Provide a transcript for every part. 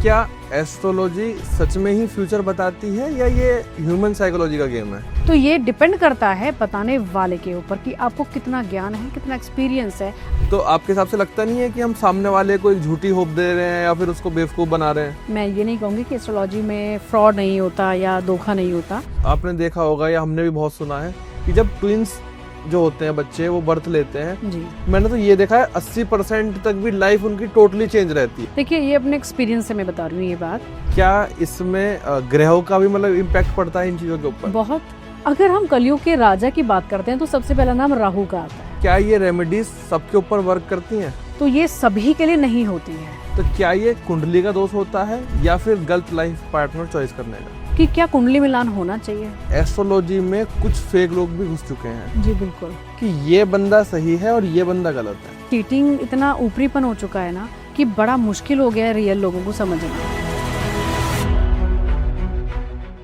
क्या एस्ट्रोलॉजी सच में ही फ्यूचर बताती है या ये ह्यूमन साइकोलॉजी का गेम है? तो ये डिपेंड करता है बताने वाले के ऊपर कि आपको कितना ज्ञान है, कितना एक्सपीरियंस है। तो आपके हिसाब से लगता नहीं है कि हम सामने वाले को एक झूठी होप दे रहे हैं या फिर उसको बेवकूफ बना रहे हैं? मैं ये नहीं कहूँगी कि एस्ट्रोलॉजी में फ्रॉड नहीं होता या धोखा नहीं होता। आपने देखा होगा या हमने भी बहुत सुना है कि जब ट्विंस जो होते हैं बच्चे वो बर्थ लेते हैं जी, मैंने तो ये देखा है 80% तक भी लाइफ उनकी टोटली चेंज रहती है। देखिए ये अपने एक्सपीरियंस से मैं बता रही हूँ ये बात। क्या इसमें ग्रहों का भी मतलब इम्पैक्ट पड़ता है इन चीजों के ऊपर? बहुत। अगर हम कलयुग के राजा की बात करते हैं तो सबसे पहला नाम राहु का आता है। क्या ये रेमेडीज सबके ऊपर वर्क करती हैं? तो ये सभी के लिए नहीं होती है। तो क्या ये कुंडली का दोष होता है या फिर गलत लाइफ पार्टनर चॉइस करने का? कि क्या कुंडली मिलान होना चाहिए? एस्ट्रोलॉजी में कुछ फेक लोग भी घुस चुके हैं जी बिल्कुल। कि ये बंदा सही है और ये बंदा गलत है। चीटिंग इतना ऊपरीपन हो चुका है ना कि बड़ा मुश्किल हो गया है रियल लोगों को समझना।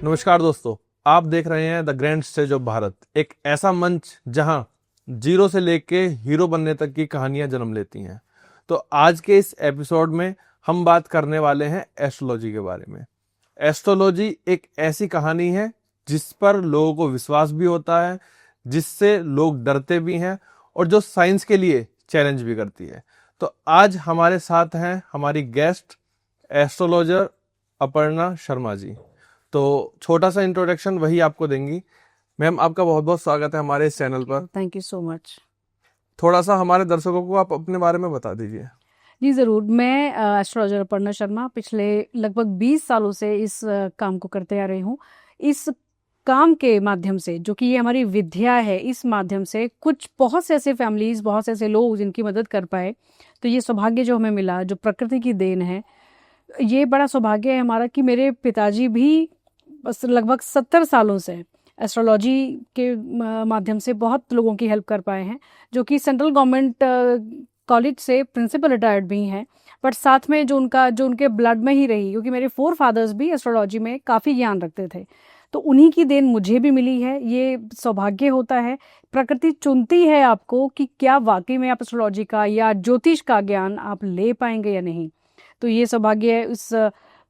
नमस्कार दोस्तों, आप देख रहे हैं the grand stage of Bharat, एक ऐसा मंच जहां जीरो से लेके हीरो बनने तक की कहानियां जन्म लेती हैं। तो आज के इस एपिसोड में हम बात करने वाले हैं एस्ट्रोलॉजी के बारे में। एस्ट्रोलॉजी एक ऐसी कहानी है जिस पर लोगों को विश्वास भी होता है, जिससे लोग डरते भी हैं और जो साइंस के लिए चैलेंज भी करती है। तो आज हमारे साथ हैं हमारी गेस्ट एस्ट्रोलॉजर अपर्णा शर्मा जी। तो छोटा सा इंट्रोडक्शन वही आपको देंगी। मैम, आपका बहुत बहुत स्वागत है हमारे इस चैनल पर। Thank you so much. थोड़ा सा हमारे दर्शकों को आप अपने बारे में बता दीजिए। जी ज़रूर। मैं एस्ट्रोलॉजर अपर्णा शर्मा पिछले लगभग 20 सालों से इस काम को करते आ रही हूँ। इस काम के माध्यम से, जो कि ये हमारी विद्या है, इस माध्यम से कुछ बहुत से ऐसे फैमिलीज, बहुत से ऐसे लोग जिनकी मदद कर पाए। तो ये सौभाग्य जो हमें मिला, जो प्रकृति की देन है, ये बड़ा सौभाग्य है हमारा कि मेरे पिताजी भी बस लगभग 70 सालों से एस्ट्रोलॉजी के माध्यम से बहुत लोगों की हेल्प कर पाए हैं, जो कि सेंट्रल गवर्नमेंट कॉलेज से प्रिंसिपल रिटायर्ड भी हैं। बट साथ में जो उनके ब्लड में ही रही, क्योंकि मेरे 4 फादर्स भी एस्ट्रोलॉजी में काफ़ी ज्ञान रखते थे, तो उन्हीं की देन मुझे भी मिली है। ये सौभाग्य होता है। प्रकृति चुनती है आपको कि क्या वाकई में आप एस्ट्रोलॉजी का या ज्योतिष का ज्ञान आप ले पाएंगे या नहीं। तो ये सौभाग्य है। इस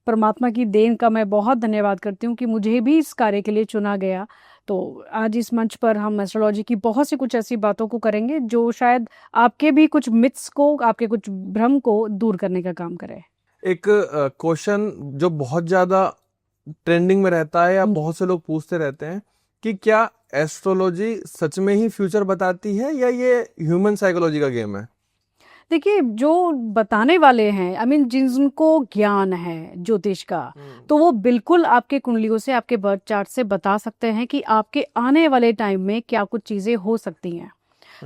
परमात्मा की देन का मैं बहुत धन्यवाद करती हूँ कि मुझे भी इस कार्य के लिए चुना गया। तो आज इस मंच पर हम एस्ट्रोलॉजी की बहुत सी कुछ ऐसी बातों को करेंगे जो शायद आपके भी कुछ मिथ्स को, आपके कुछ भ्रम को दूर करने का काम करे। एक क्वेश्चन जो बहुत ज्यादा ट्रेंडिंग में रहता है या बहुत से लोग पूछते रहते हैं कि क्या एस्ट्रोलॉजी सच में ही फ्यूचर बताती है या ये ह्यूमन साइकोलॉजी का गेम है? देखिए, जो बताने वाले हैं, जिनको ज्ञान है ज्योतिष का, तो वो बिल्कुल आपके कुंडलियों से, आपके बर्थ चार्ट से बता सकते हैं कि आपके आने वाले टाइम में क्या कुछ चीज़ें हो सकती हैं।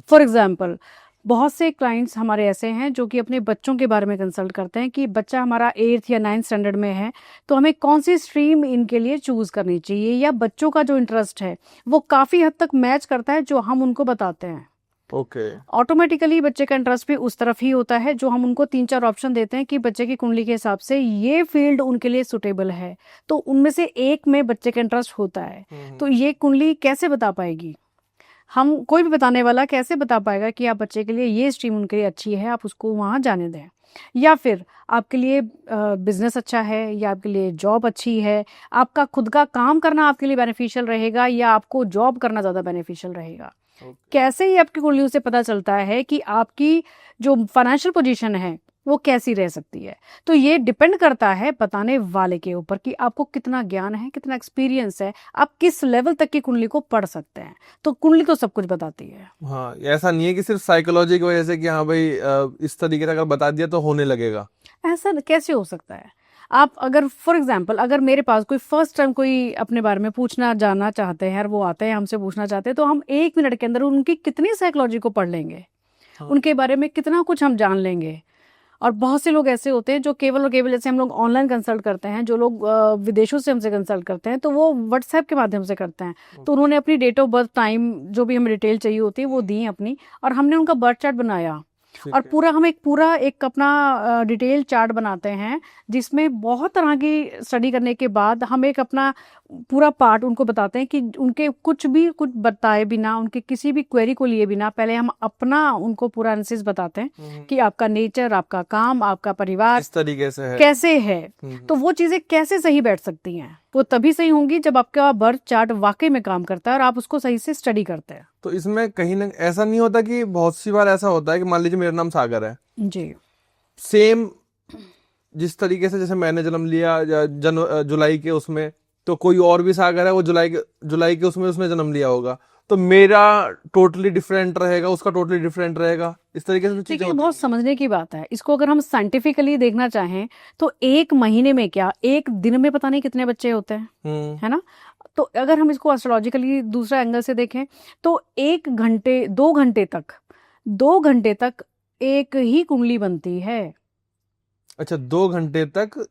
फॉर एग्जाम्पल, बहुत से क्लाइंट्स हमारे ऐसे हैं जो कि अपने बच्चों के बारे में कंसल्ट करते हैं कि बच्चा हमारा 8th या 9th स्टैंडर्ड में है, तो हमें कौन सी स्ट्रीम इनके लिए चूज़ करनी चाहिए, या बच्चों का जो इंटरेस्ट है वो काफ़ी हद तक मैच करता है जो हम उनको बताते हैं। ऑटोमेटिकली बच्चे का इंटरेस्ट भी उस तरफ ही होता है। जो हम उनको 3-4 ऑप्शन देते हैं कि बच्चे की कुंडली के हिसाब से ये फील्ड उनके लिए सुटेबल है, तो उनमें से एक में बच्चे का इंटरेस्ट होता है। तो ये कुंडली कैसे बता पाएगी? हम, कोई भी बताने वाला कैसे बता पाएगा कि आप बच्चे के लिए ये स्ट्रीम उनके लिए अच्छी है, आप उसको वहाँ जाने दें, या फिर आपके लिए बिजनेस अच्छा है, या आपके लिए जॉब अच्छी है, आपका खुद का काम करना आपके लिए बेनिफिशियल रहेगा, या आपको जॉब करना ज़्यादा बेनिफिशियल रहेगा। कैसे ही आपकी कुंडलियों से पता चलता है कि आपकी जो फाइनेंशियल पोजीशन है वो कैसी रह सकती है। तो ये डिपेंड करता है बताने वाले के ऊपर कि आपको कितना ज्ञान है, कितना एक्सपीरियंस है, आप किस लेवल तक की कुंडली को पढ़ सकते हैं। तो कुंडली तो सब कुछ बताती है। हाँ, ऐसा नहीं है कि सिर्फ साइकोलॉजी की वजह से कि हाँ भाई इस तरीके से अगर बता दिया तो होने लगेगा। ऐसा कैसे हो सकता है? आप अगर फॉर एग्जाम्पल, अगर मेरे पास कोई फर्स्ट टाइम कोई अपने बारे में पूछना जानना चाहते हैं और वो आते हैं हमसे पूछना चाहते हैं, तो हम 1 मिनट के अंदर उनकी कितनी साइकोलॉजी को पढ़ लेंगे। हाँ। उनके बारे में कितना कुछ हम जान लेंगे। और बहुत से लोग ऐसे होते हैं जो केवल और केवल, जैसे हम लोग ऑनलाइन कंसल्ट करते हैं, जो लोग विदेशों से हमसे कंसल्ट करते हैं, तो वो व्हाट्सएप के माध्यम से करते हैं। तो उन्होंने अपनी डेट ऑफ बर्थ, टाइम, जो भी हमें डिटेल चाहिए होती है वो दी अपनी, और हमने उनका बर्थ चार्ट बनाया। ठीक और है। हम एक पूरा एक अपना डिटेल चार्ट बनाते हैं, जिसमें बहुत तरह की स्टडी करने के बाद हम एक अपना पूरा पार्ट उनको बताते हैं कि उनके कुछ बताए बिना, उनके किसी भी क्वेरी को लिए बिना पहले हम अपना उनको पूरा एनालिसिस बताते हैं कि आपका नेचर, आपका काम, आपका परिवार इस तरीके से है। कैसे है। तो वो चीजें कैसे सही बैठ सकती हैं, वो तभी सही होंगी जब आपका बर्थ चार्ट वाकई में काम करता है और आप उसको सही से स्टडी करते हैं। तो इसमें कहीं ना ऐसा नहीं होता कि बहुत सी बार ऐसा होता है कि मान लीजिए मेरा नाम सागर है, जी सेम जिस तरीके से जैसे मैंने जन्म लिया जुलाई के उसमें, तो कोई और भी सागर है वो जुलाई के उसमें उसने जन्म लिया होगा, तो मेरा टोटली डिफरेंट रहेगा, उसका टोटली डिफरेंट रहेगा। इस तरीके से चीजें देखिए, होती बहुत समझने की बात है। इसको अगर हम साइंटिफिकली देखना चाहें तो एक महीने में क्या, एक दिन में पता नहीं कितने बच्चे होते हैं, हैं। है ना। तो अगर हम इसको एस्ट्रोलॉजिकली दूसरा एंगल से देखें तो 1 घंटे 2 घंटे तक एक ही कुंडली बनती है। अच्छा, 2 घंटे तक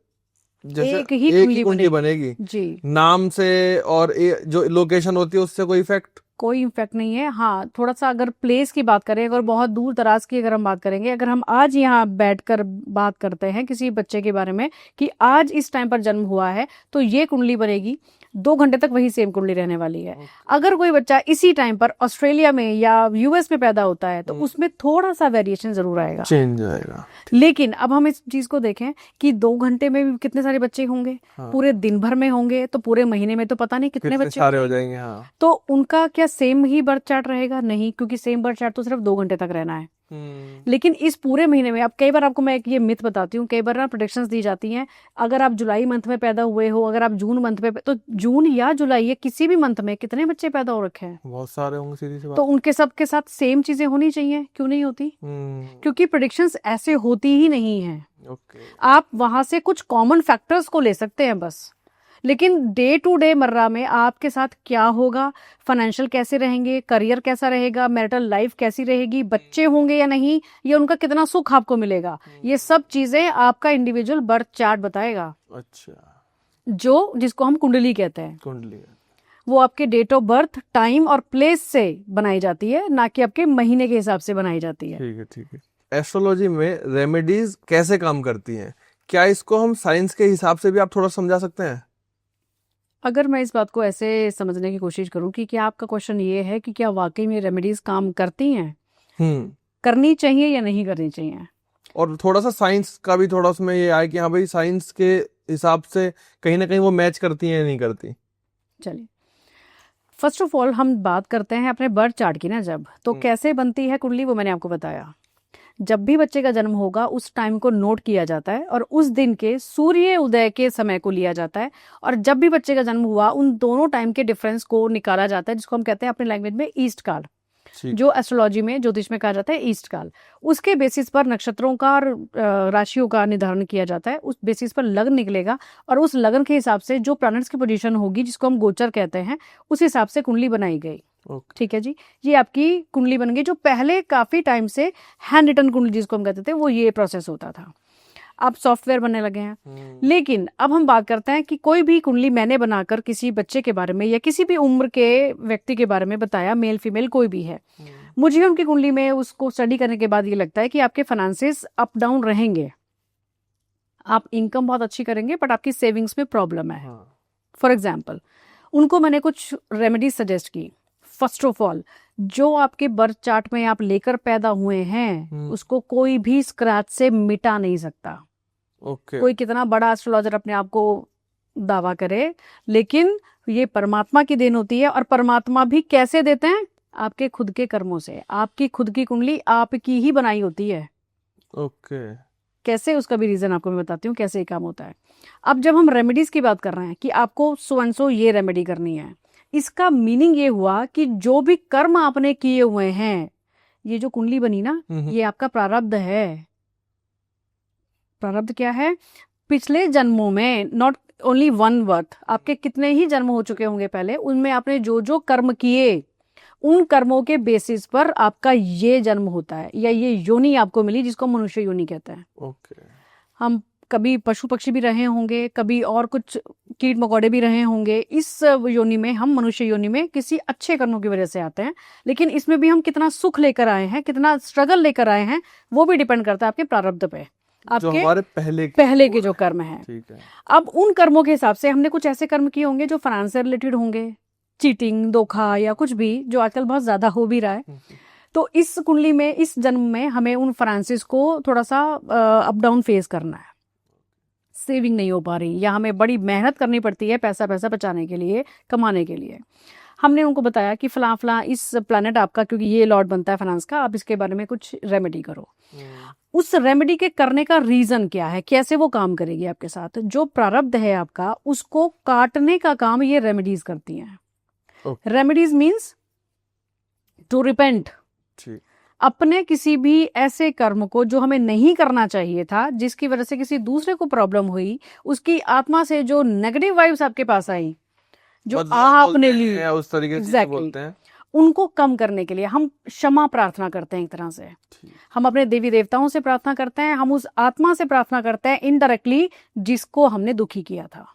जैसे एक ही एक ही कुंडली कुंडली बनेगी बनेगी जी। नाम से, और जो लोकेशन होती है उससे कोई इफेक्ट? कोई इम्पैक्ट नहीं है। हाँ, थोड़ा सा अगर प्लेस की बात करें, अगर बहुत दूर दराज की अगर हम बात करेंगे, अगर हम आज यहाँ बैठकर बात करते हैं किसी बच्चे के बारे में कि आज इस टाइम पर जन्म हुआ है, तो ये कुंडली बनेगी, 2 घंटे तक वही सेम कुंडली रहने वाली है। अगर कोई बच्चा इसी टाइम पर ऑस्ट्रेलिया में या यूएस में पैदा होता है तो उसमें थोड़ा सा वेरिएशन जरूर आएगा, चेंज आएगा। लेकिन अब हम इस चीज को देखें कि 2 घंटे में भी कितने सारे बच्चे होंगे, हाँ। पूरे दिन भर में होंगे, तो पूरे महीने में तो पता नहीं कितने कितने बच्चे सारे हो होंगे। जाएंगे। हाँ। तो उनका क्या सेम ही बर्थ चार्ट रहेगा? नहीं, क्योंकि सेम बर्थ चार्ट तो सिर्फ 2 घंटे तक रहना है। लेकिन इस पूरे महीने में, अब कई बार आपको मैं एक ये मिथ बताती हूँ, कई बार ना प्रेडिक्शंस दी जाती हैं, अगर आप जुलाई मंथ में पैदा हुए हो, अगर आप जून मंथ में, तो जून या जुलाई या किसी भी मंथ में कितने बच्चे पैदा हो रखे हैं, बहुत सारे होंगे, सीधी सी बात। तो उनके सब के साथ सेम चीजें होनी चाहिए, क्यों नहीं होती? क्योंकि प्रेडिक्शंस ऐसे होती ही नहीं है। ओके। आप वहां से कुछ कॉमन फैक्टर्स को ले सकते हैं बस, लेकिन डे टू डे मर्रा में आपके साथ क्या होगा, फाइनेंशियल कैसे रहेंगे, करियर कैसा रहेगा, मैरिटल लाइफ कैसी रहेगी, बच्चे होंगे या नहीं, या उनका कितना सुख आपको मिलेगा, ये सब चीजें आपका इंडिविजुअल बर्थ चार्ट बताएगा। अच्छा, जिसको हम कुंडली कहते हैं, कुंडली। वो आपके डेट ऑफ बर्थ, टाइम और प्लेस से बनाई जाती है, ना कि आपके महीने के हिसाब से बनाई जाती है। ठीक है, ठीक है। एस्ट्रोलॉजी में रेमेडीज कैसे काम करती हैं? क्या इसको हम साइंस के हिसाब से भी आप थोड़ा समझा सकते हैं? अगर मैं इस बात को ऐसे समझने की कोशिश करूं कि क्या आपका क्वेश्चन ये है कि क्या वाकई में रेमेडीज काम करती हैं, करनी चाहिए या नहीं करनी चाहिए, और थोड़ा सा साइंस का भी थोड़ा उसमें ये आए कि हाँ भाई, साइंस के हिसाब से कहीं ना कहीं वो मैच करती हैं या नहीं करती? चलिए, फर्स्ट ऑफ ऑल हम बात करते हैं अपने बर्थ चार्ट की ना। जब तो कैसे बनती है कुंडली, वो मैंने आपको बताया। जब भी बच्चे का जन्म होगा उस टाइम को नोट किया जाता है और उस दिन के सूर्य उदय के समय को लिया जाता है, और जब भी बच्चे का जन्म हुआ उन दोनों टाइम के डिफरेंस को निकाला जाता है, जिसको हम कहते हैं अपने लैंग्वेज में ईस्ट काल, जो एस्ट्रोलॉजी में, ज्योतिष में कहा जाता है ईस्ट काल। उसके बेसिस पर नक्षत्रों का और राशियों का निर्धारण किया जाता है, उस बेसिस पर लग्न निकलेगा, और उस लग्न के हिसाब से जो प्लैनेट्स की पोजीशन होगी, जिसको हम गोचर कहते हैं, उस हिसाब से कुंडली बनाई गई। ठीक है जी, ये आपकी कुंडली बन गई। जो पहले काफी टाइम से हैंड रिटन कुंडली जिसको हम कहते थे, वो ये प्रोसेस होता था। अब सॉफ्टवेयर बनने लगे हैं। लेकिन अब हम बात करते हैं कि कोई भी कुंडली मैंने बनाकर किसी बच्चे के बारे में या किसी भी उम्र के व्यक्ति के बारे में बताया, मेल फीमेल कोई भी है, मुझे उनकी कुंडली में उसको स्टडी करने के बाद ये लगता है कि आपके फाइनेंसेस अप डाउन रहेंगे, आप इनकम बहुत अच्छी करेंगे बट आपकी सेविंग्स में प्रॉब्लम है। फॉर एग्जाम्पल, उनको मैंने कुछ रेमेडीज सजेस्ट की। फर्स्ट ऑफ ऑल, जो आपके बर्थ चार्ट में आप लेकर पैदा हुए हैं उसको कोई भी स्क्रैच से मिटा नहीं सकता। कोई कितना बड़ा एस्ट्रोलॉजर अपने आप को दावा करे, लेकिन ये परमात्मा की देन होती है, और परमात्मा भी कैसे देते हैं? आपके खुद के कर्मों से। आपकी खुद की कुंडली आपकी ही बनाई होती है। कैसे, उसका भी रीजन आपको मैं बताती हूँ कैसे ये काम होता है। अब जब हम रेमेडीज की बात कर रहे हैं कि आपको सो एंड सो ये रेमेडी करनी है, इसका मीनिंग ये हुआ कि जो भी कर्म आपने किए हुए हैं, ये जो कुंडली बनी ना, ये आपका प्रारब्ध है। प्रारब्ध क्या है? पिछले जन्मों में, नॉट ओनली वन बर्थ, आपके कितने ही जन्म हो चुके होंगे पहले, उनमें आपने जो जो कर्म किए, उन कर्मों के बेसिस पर आपका ये जन्म होता है, या ये योनि आपको मिली, जिसको मनुष्य योनि कहते हैं। हम कभी पशु पक्षी भी रहे होंगे, कभी और कुछ कीट मकोड़े भी रहे होंगे। इस योनि में, हम मनुष्य योनि में किसी अच्छे कर्मों की वजह से आते हैं, लेकिन इसमें भी हम कितना सुख लेकर आए हैं, कितना स्ट्रगल लेकर आए हैं, वो भी डिपेंड करता है आपके प्रारब्ध पे, जो आपके हमारे पहले के जो कर्म है। ठीक है। अब उन कर्मों के हिसाब से हमने कुछ ऐसे कर्म किए होंगे जो फाइनेंस से रिलेटेड होंगे, चीटिंग, धोखा या कुछ भी जो आजकल बहुत ज्यादा हो भी रहा है। तो इस कुंडली में, इस जन्म में हमें उन फाइनेंसेस को थोड़ा सा अप डाउन फेस करना है। सेविंग नहीं हो पा रही, या हमें बड़ी मेहनत करनी पड़ती है पैसा बचाने के लिए, कमाने के लिए। हमने उनको बताया कि फलां फलां इस प्लैनेट आपका, क्योंकि ये लॉर्ड बनता है फाइनेंस का, आप इसके बारे में कुछ रेमेडी करो। उस रेमेडी के करने का रीजन क्या है, कैसे वो काम करेगी आपके साथ, जो प्रारब्ध है आपका उसको काटने का काम ये रेमेडीज करती हैं। रेमेडीज मीन्स टू रिपेंट, अपने किसी भी ऐसे कर्म को जो हमें नहीं करना चाहिए था, जिसकी वजह से किसी दूसरे को प्रॉब्लम हुई, उसकी आत्मा से जो नेगेटिव वाइब्स आपके पास आई, जो आपने ली, उस तरीके से बोलते हैं, उनको कम करने के लिए हम क्षमा प्रार्थना करते हैं। एक तरह से हम अपने देवी देवताओं से प्रार्थना करते हैं, हम उस आत्मा से प्रार्थना करते हैं इनडायरेक्टली जिसको हमने दुखी किया था।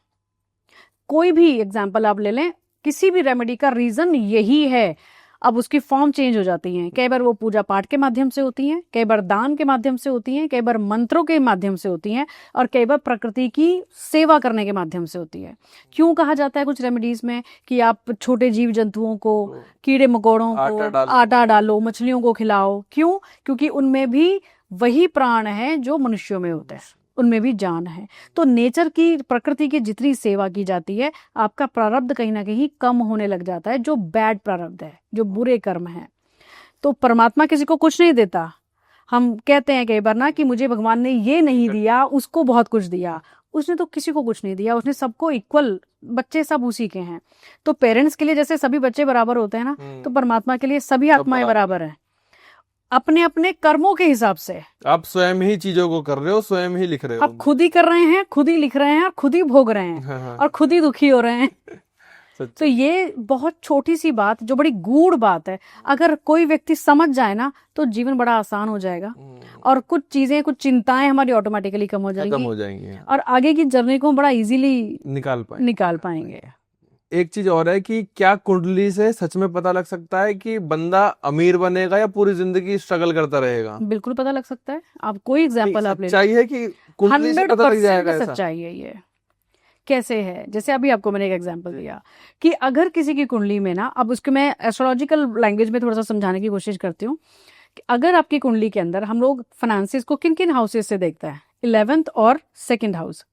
कोई भी एग्जाम्पल आप ले लें, किसी भी रेमेडी का रीजन यही है। अब उसकी फॉर्म चेंज हो जाती हैं, कई बार वो पूजा पाठ के माध्यम से होती हैं, कई बार दान के माध्यम से होती हैं, कई बार मंत्रों के माध्यम से होती हैं, और कई बार प्रकृति की सेवा करने के माध्यम से होती है। क्यों कहा जाता है कुछ रेमेडीज में कि आप छोटे जीव जंतुओं को, कीड़े मकोड़ों को आटा डालो, मछलियों को खिलाओ? क्यों? क्योंकि उनमें भी वही प्राण है जो मनुष्यों में होता है, उनमें भी जान है। तो नेचर की, प्रकृति की जितनी सेवा की जाती है, आपका प्रारब्ध कहीं ना कहीं कम होने लग जाता है, जो बैड प्रारब्ध है, जो बुरे कर्म है। तो परमात्मा किसी को कुछ नहीं देता। हम कहते हैं कई बार ना कि मुझे भगवान ने ये नहीं दिया, उसको बहुत कुछ दिया। उसने तो किसी को कुछ नहीं दिया, उसने सबको इक्वल, बच्चे सब उसी के हैं। तो पेरेंट्स के लिए जैसे सभी बच्चे बराबर होते हैं ना, तो परमात्मा के लिए सभी आत्माएं बराबर हैं, अपने अपने कर्मों के हिसाब से। आप स्वयं ही चीजों को कर रहे हो, स्वयं ही लिख रहे हो, आप खुद ही कर रहे हैं, खुद ही लिख रहे हैं, और खुद ही भोग रहे हैं। हाँ। और खुद ही दुखी हो रहे हैं। तो ये बहुत छोटी सी बात, जो बड़ी गूढ़ बात है, अगर कोई व्यक्ति समझ जाए ना, तो जीवन बड़ा आसान हो जाएगा, और कुछ चीजें, कुछ चिंताएं हमारी ऑटोमेटिकली कम हो जाएंगी, और आगे की जर्नी को हम बड़ा इजीली निकाल पाएंगे। एक चीज और है कि क्या कुंडली से सच में पता लग सकता है कि बंदा अमीर बनेगा या पूरी जिंदगी स्ट्रगल करता रहेगा? बिल्कुल पता लग सकता है। आप कोई एग्जांपल आप ले, सच्चाई है कि कुंडली से पता लग जाएगा? 100% सच्चाई है ये। कैसे है? जैसे अभी आपको मैंने एक एग्जांपल दिया कि अगर किसी की कुंडली में ना, अब उसको मैं एस्ट्रोलॉजिकल लैंग्वेज में थोड़ा सा समझाने की कोशिश करती हूँ कि अगर आपकी कुंडली के अंदर, हम लोग फाइनेंसिस को किन किन हाउसेस से देखते हैं, 11th और 2nd हाउस।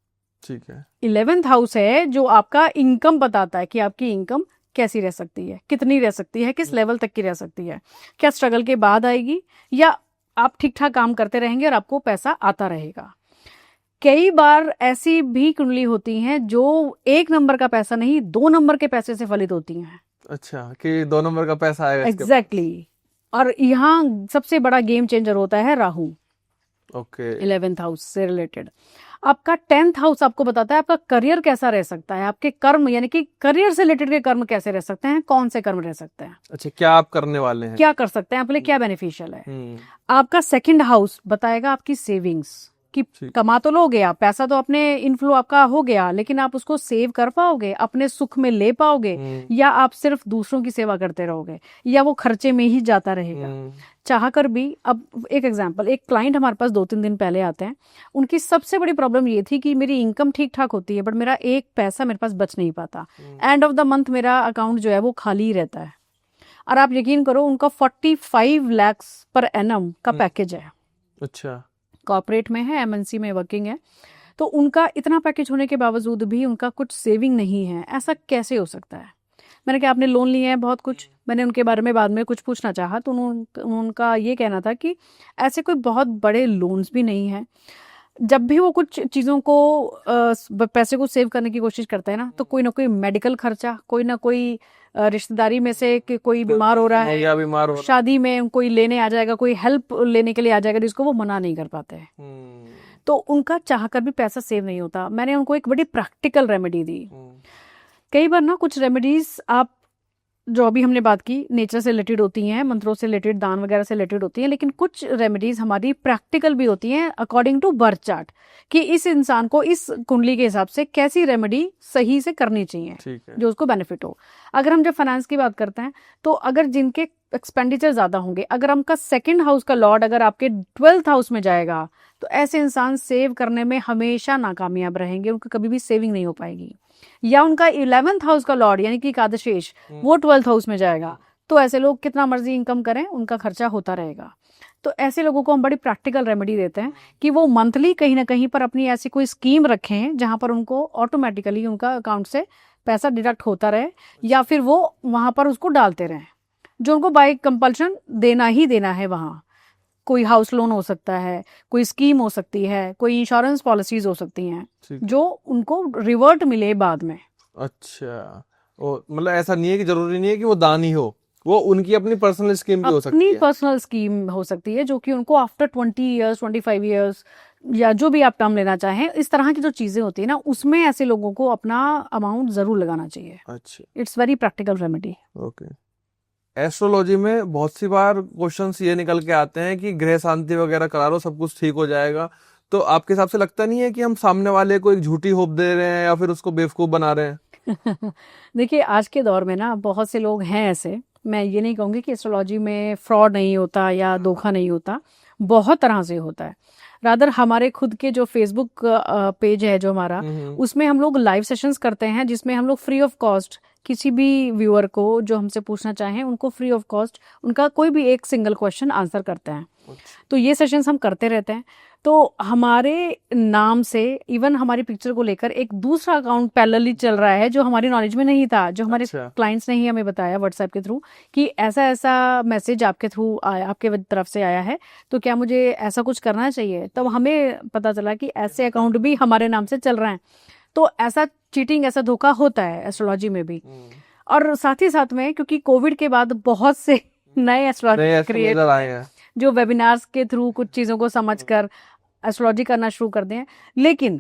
ठीक है। 11th हाउस है जो आपका इनकम बताता है कि आपकी इनकम कैसी रह सकती है, कितनी रह सकती है, किस लेवल तक की रह सकती है, क्या स्ट्रगल के बाद आएगी, या आप ठीक ठाक काम करते रहेंगे और आपको पैसा आता रहेगा। कई बार ऐसी भी कुंडली होती हैं जो 1 नंबर का पैसा नहीं, 2 नंबर के पैसे से फलित होती हैं। अच्छा, कि 2 नंबर का पैसा आएगा? एग्जैक्टली। और यहाँ सबसे बड़ा गेम चेंजर होता है राहु। ओके। 11th हाउस से रिलेटेड आपका 10th हाउस आपको बताता है आपका करियर कैसा रह सकता है, आपके कर्म, यानी कि करियर से रिलेटेड के कर्म कैसे रह सकते हैं, कौन से कर्म रह सकते हैं। अच्छा, क्या आप करने वाले हैं, क्या कर सकते हैं, आपके लिए क्या बेनिफिशियल है। आपका 2nd हाउस बताएगा आपकी सेविंग्स, कि कमा तो लोगे आप, पैसा तो अपने इनफ्लो आपका हो गया, लेकिन आप उसको सेव कर पाओगे, अपने सुख में ले पाओगे, या आप सिर्फ दूसरों की सेवा करते रहोगे, या वो खर्चे में ही जाता रहेगा चाह कर भी। अब एक एग्जांपल, एक क्लाइंट हमारे पास 2-3 दिन पहले आते हैं, उनकी सबसे बड़ी प्रॉब्लम ये थी कि मेरी इनकम ठीक ठाक होती है, बट मेरा एक पैसा मेरे पास बच नहीं पाता, एंड ऑफ द मंथ मेरा अकाउंट जो है वो खाली ही रहता है। और आप यकीन करो, उनका 45 लाख पर एनम का पैकेज है। अच्छा। कॉर्पोरेट में है, एमएनसी में वर्किंग है, तो उनका इतना पैकेज होने के बावजूद भी उनका कुछ सेविंग नहीं है। ऐसा कैसे हो सकता है? मैंने कहा आपने लोन लिया है बहुत कुछ, मैंने उनके बारे में बाद में कुछ पूछना चाहा, तो उनका ये कहना था कि ऐसे कोई बहुत बड़े लोन्स भी नहीं है। जब भी वो कुछ चीज़ों को पैसे को सेव करने की कोशिश करते हैं ना, तो कोई ना कोई मेडिकल खर्चा, कोई ना कोई रिश्तेदारी में से कि कोई बीमार हो रहा है, या बीमार हो, शादी में कोई लेने आ जाएगा, कोई हेल्प लेने के लिए आ जाएगा, जिसको वो मना नहीं कर पाते हैं। तो उनका चाहकर भी पैसा सेव नहीं होता। मैंने उनको एक बड़ी प्रैक्टिकल रेमेडी दी। कई बार ना कुछ रेमेडीज आप जो अभी हमने बात की नेचर से रिलेटेड होती हैं, मंत्रों से रिलेटेड, दान वगैरह से रिलेटेड होती हैं, लेकिन कुछ रेमेडीज हमारी प्रैक्टिकल भी होती हैं अकॉर्डिंग टू बर्थ चार्ट, कि इस इंसान को इस कुंडली के हिसाब से कैसी रेमेडी सही से करनी चाहिए ठीक है। जो उसको बेनिफिट हो। अगर हम जब फाइनेंस की बात करते हैं तो अगर जिनके एक्सपेंडिचर ज्यादा होंगे, अगर आपका सेकंड हाउस का लॉर्ड अगर आपके 12th हाउस में जाएगा तो ऐसे इंसान सेव करने में हमेशा नाकामयाब रहेंगे, उनको कभी भी सेविंग नहीं हो पाएगी। या उनका 11th हाउस का लॉर्ड यानी कि एकादशेष वो 12th हाउस में जाएगा तो ऐसे लोग कितना मर्जी इनकम करें उनका खर्चा होता रहेगा। तो ऐसे लोगों को हम बड़ी प्रैक्टिकल रेमेडी देते हैं कि वो मंथली कहीं ना कहीं पर अपनी ऐसी कोई स्कीम रखें जहां पर उनको ऑटोमेटिकली उनका अकाउंट से पैसा डिडक्ट होता रहे, या फिर वो वहां पर उसको डालते रहें जो उनको बाय कंपल्शन देना ही देना है। वहां कोई हाउस लोन हो सकता है, कोई स्कीम हो सकती है, कोई इंश्योरेंस पॉलिसीज हो सकती हैं ठीक। जो उनको रिवर्ट मिले बाद में। अच्छा, मतलब ऐसा नहीं है कि जरूरी नहीं है कि वो दान ही हो, वो उनकी अपनी पर्सनल स्कीम भी हो सकती अपनी है। पर्सनल स्कीम हो सकती है जो कि उनको आफ्टर 20 ईयर्स 25 ईयर्स या जो भी आप टर्म लेना चाहें, इस तरह की जो चीजें होती है ना उसमें ऐसे लोगों को अपना अमाउंट जरूर लगाना चाहिए। अच्छा, it's very practical remedy. Okay. Astrology में बहुत सी बार क्वेश्चंस ये निकल के आते हैं कि ग्रह शांति वगैरह करा लो सब कुछ ठीक हो जाएगा, तो आपके हिसाब से लगता नहीं है कि हम सामने वाले को एक झूठी होप दे रहे हैं या फिर उसको बेवकूफ बना रहे हैं? देखिए आज के दौर में ना बहुत से लोग हैं ऐसे, मैं ये नहीं कहूँगी कि एस्ट्रोलॉजी में फ्रॉड नहीं होता या धोखा नहीं होता, बहुत तरह से होता है। रादर हमारे खुद के जो फेसबुक पेज है जो हमारा, उसमें हम लोग लाइव सेशंस करते हैं जिसमें हम लोग फ्री ऑफ कॉस्ट किसी भी व्यूअर को जो हमसे पूछना चाहें उनको फ्री ऑफ कॉस्ट उनका कोई भी एक सिंगल क्वेश्चन आंसर करते हैं। तो ये सेशंस हम करते रहते हैं। तो हमारे नाम से इवन हमारी पिक्चर को लेकर एक दूसरा अकाउंट पैरेलली चल रहा है जो हमारी नॉलेज में नहीं था, जो हमारे क्लाइंट्स ने ही हमें बताया व्हाट्सएप के थ्रू कि ऐसा ऐसा मैसेज आपके थ्रू आया, आपके तरफ से आया है, तो क्या मुझे ऐसा कुछ करना चाहिए। तब हमें पता चला कि ऐसे अकाउंट भी हमारे नाम से चल रहे हैं। तो ऐसा चीटिंग, ऐसा धोखा होता है एस्ट्रोलॉजी में भी। और साथ ही साथ में क्योंकि कोविड के बाद बहुत से नए एस्ट्रोलॉजी क्रिएट आए हैं जो वेबिनार्स के थ्रू कुछ चीजों को समझकर एस्ट्रोलॉजी करना शुरू कर दें। लेकिन